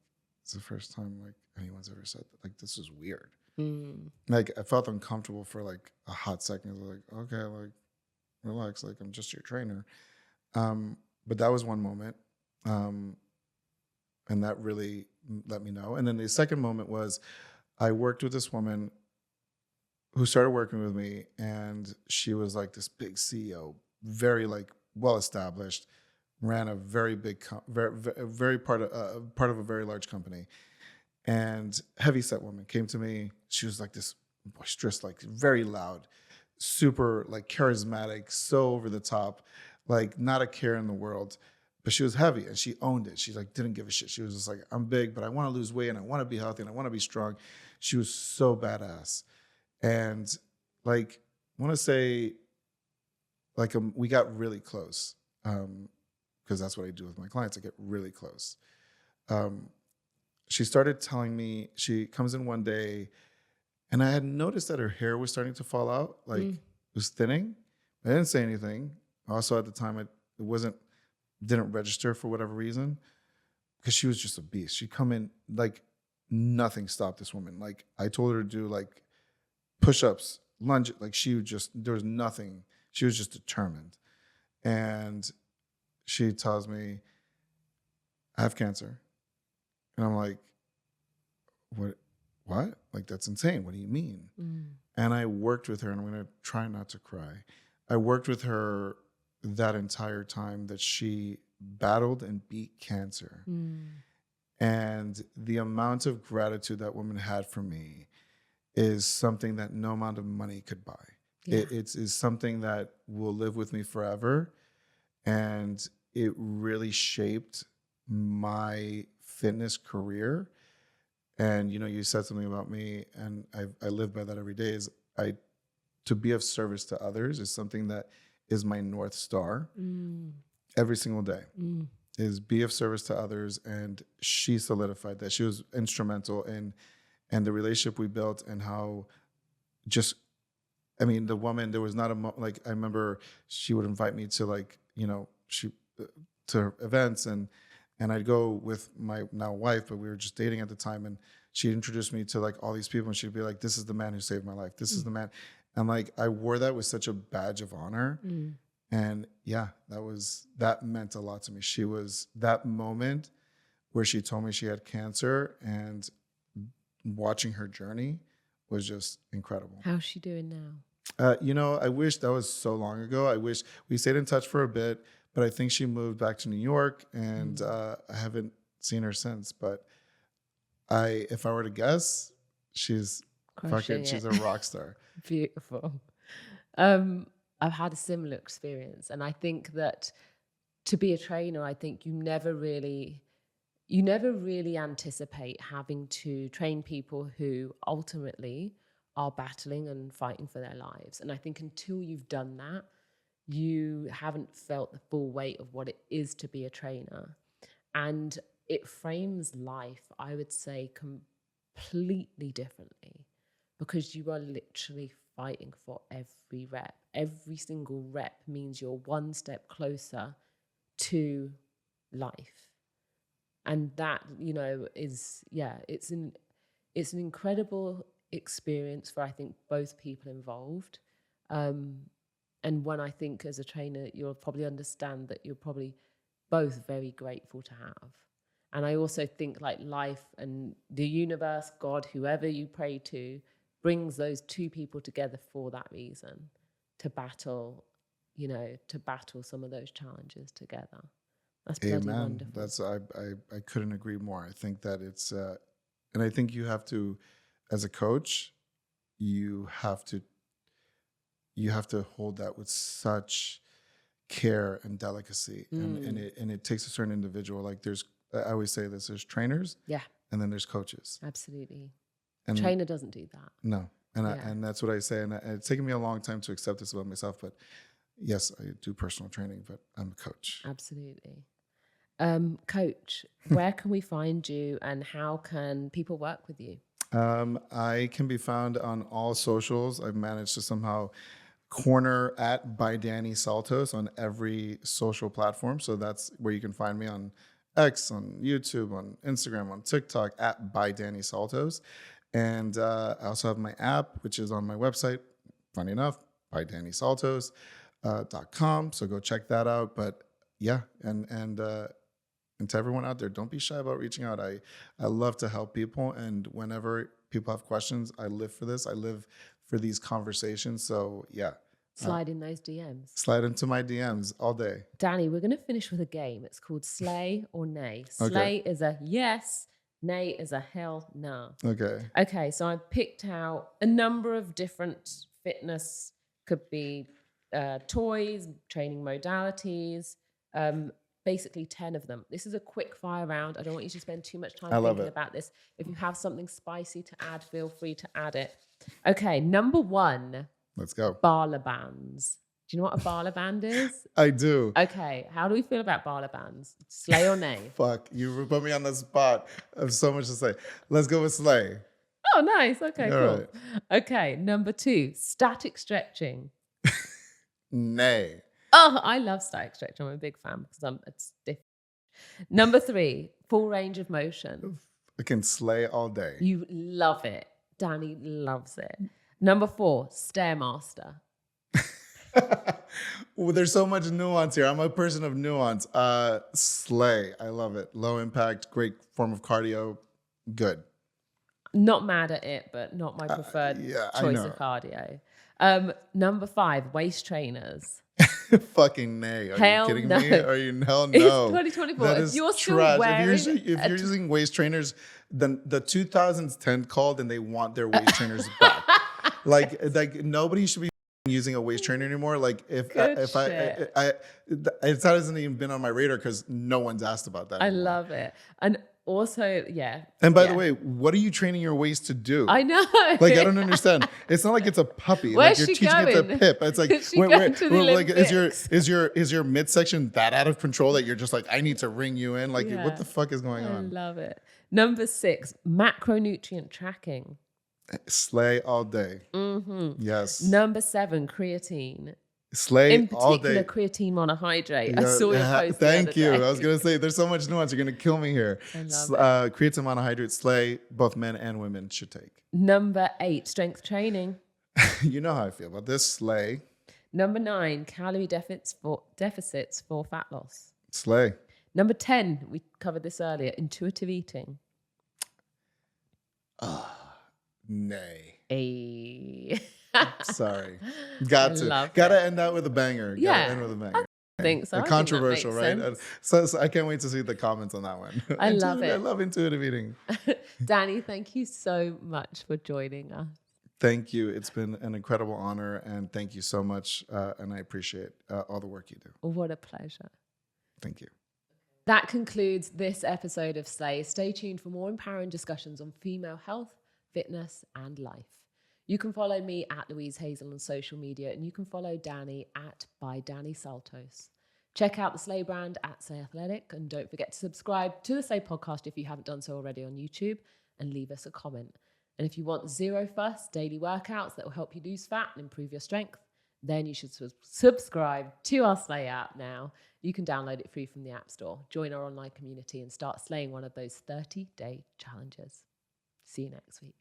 it's the first time like anyone's ever said that. Like, this is weird. Like, I felt uncomfortable for like a hot second. I was like, okay, like relax, like I'm just your trainer. But that was one moment. And that really let me know. And then the second moment was, I worked with this woman who started working with me, and she was like this big CEO, very like well established, ran a very big, very part of a very large company, and heavyset woman came to me. She was like this boisterous, like very loud, super like charismatic, so over the top, like not a care in the world. But she was heavy and she owned it. She like didn't give a shit. She was just like, I'm big, but I want to lose weight and I want to be healthy and I want to be strong. She was so badass. And like, I want to say, like, we got really close, because that's what I do with my clients. I get really close. She started telling me, she comes in one day, and I had noticed that her hair was starting to fall out, like it was thinning. I didn't say anything. Also, at the time, didn't register for whatever reason, because she was just a beast. She'd come in, like nothing stopped this woman. Like, I told her to do like push-ups, lunge, like there was nothing. She was just determined. And she tells me, I have cancer. And I'm like, what? Like, that's insane. What do you mean? And I worked with her, and I'm going to try not to cry. I worked with her that entire time that she battled and beat cancer. And the amount of gratitude that woman had for me is something that no amount of money could buy. Yeah. It's something that will live with me forever. And it really shaped my fitness career. And, you know, you said something about me, and I live by that every day, is to be of service to others is something that is my North Star every single day, is be of service to others. And she solidified that. She was instrumental in the relationship we built, and how just, I mean, the woman, there was not like, I remember she would invite me to like, you know, to events, and I'd go with my now wife, but we were just dating at the time, and she'd introduce me to like all these people, and she'd be like, this is the man who saved my life. This is the man. And like, I wore that with such a badge of honor. And yeah, that meant a lot to me. She was that moment where she told me she had cancer, and watching her journey was just incredible. How's she doing now? You know, I wish that was so long ago. I wish we stayed in touch for a bit, but I think she moved back to New York, and I haven't seen her since. But if I were to guess, she's Crushing she's it. a rock star. Beautiful. I've had a similar experience, and I think that to be a trainer, I think you never really anticipate having to train people who ultimately are battling and fighting for their lives. And I think until you've done that, you haven't felt the full weight of what it is to be a trainer. And it frames life, I would say, completely differently, because you are literally fighting for every rep. Every single rep means you're one step closer to life. And that, is, it's an incredible experience for, I think, both people involved. And one, I think, as a trainer, you'll probably understand that you're probably both very grateful to have. And I also think like life and the universe, God, whoever you pray to, brings those two people together for that reason, to battle some of those challenges together. That's bloody Amen. wonderful. That's I couldn't agree more. I think that it's and I think you have to, as a coach, you have to hold that with such care and delicacy, and it takes a certain individual. Like I always say this: there's trainers, and then there's coaches. Absolutely. And trainer doesn't do that. No, and that's what I say. And it's taken me a long time to accept this about myself. But yes, I do personal training, but I'm a coach. Absolutely. Coach, where can we find you, and how can people work with you? I can be found on all socials. I've managed to somehow corner at by Danny Saltos on every social platform. So that's where you can find me, on X, on YouTube, on Instagram, on TikTok, at by Danny Saltos. And I also have my app, which is on my website, funny enough, by DannySaltos.com. So go check that out. But yeah, and to everyone out there, don't be shy about reaching out. I love to help people. And whenever people have questions, I live for this. I live for these conversations. So yeah. Slide in those DMs. Slide into my DMs all day. Danny, we're going to finish with a game. It's called Slay or Nay. Slay is a yes. Nay is a hell no. Okay, so I picked out a number of different fitness, could be toys, training modalities, basically 10 of them. This is a quick fire round. I don't want you to spend too much time thinking about this. If you have something spicy to add, feel free to add it. Okay, number 1. Let's go. Bala bands. Do you know what a bala band is? I do. Okay, how do we feel about bala bands? Slay or nay? Fuck, you put me on the spot. I have so much to say. Let's go with slay. Oh, nice. Okay, all cool. Right. Okay, number 2, static stretching. Nay. Oh, I love static stretching. I'm a big fan because it's different. Number 3, full range of motion. I can slay all day. You love it. Danny loves it. Number 4, Stairmaster. Well, there's so much nuance here. I'm a person of nuance. Slay. I love it. Low impact, great form of cardio. Good. Not mad at it, but not my preferred choice of cardio. Number 5, waist trainers. Fucking nay. Are hell you kidding no. me? Are you hell no? It's 2024. That if is you're still trash. wearing If you're using waist trainers, then the 2010 called and they want their waist trainers back. Like nobody should be using a waist trainer anymore. Like it hasn't even been on my radar because no one's asked about that anymore. I love it. And also, And by the way, what are you training your waist to do? I know. Like, I don't understand. It's not like it's a puppy. Where's like you're she teaching going? it to pip. It's like, like is your midsection that out of control that you're just like, I need to ring you in? Like, what the fuck is going on? I love it. Number 6, macronutrient tracking. Slay all day. Mm-hmm. Yes. Number 7, creatine. Slay in particular, all day. Creatine monohydrate. I saw your post. Thank you. I was gonna say there's so much nuance. You're gonna kill me here. I love Creatine monohydrate. Slay. Both men and women should take. Number 8, strength training. You know how I feel about this. Slay. Number 9, calorie deficits for fat loss. Slay. Number 10, we covered this earlier. Intuitive eating. Nay. Ay. Sorry. Gotta end that with a banger. Yeah. Gotta end with a banger. think so. I think that Controversial, makes right? sense. So I can't wait to see the comments on that one. I love I it. love intuitive eating. Danny, thank you so much for joining us. Thank you. It's been an incredible honor, and thank you so much. And I appreciate all the work you do. What a pleasure. Thank you. That concludes this episode of Slay. Stay tuned for more empowering discussions on female health, fitness, and life. You can follow me at Louise Hazel on social media, and you can follow Danny at by Danny Saltos. Check out the Slay brand at Slay Athletic, and don't forget to subscribe to the Slay podcast if you haven't done so already on YouTube, and leave us a comment. And if you want 0 fuss daily workouts that will help you lose fat and improve your strength, then you should subscribe to our Slay app now. You can download it free from the App Store. Join our online community and start slaying one of those 30-day challenges. See you next week.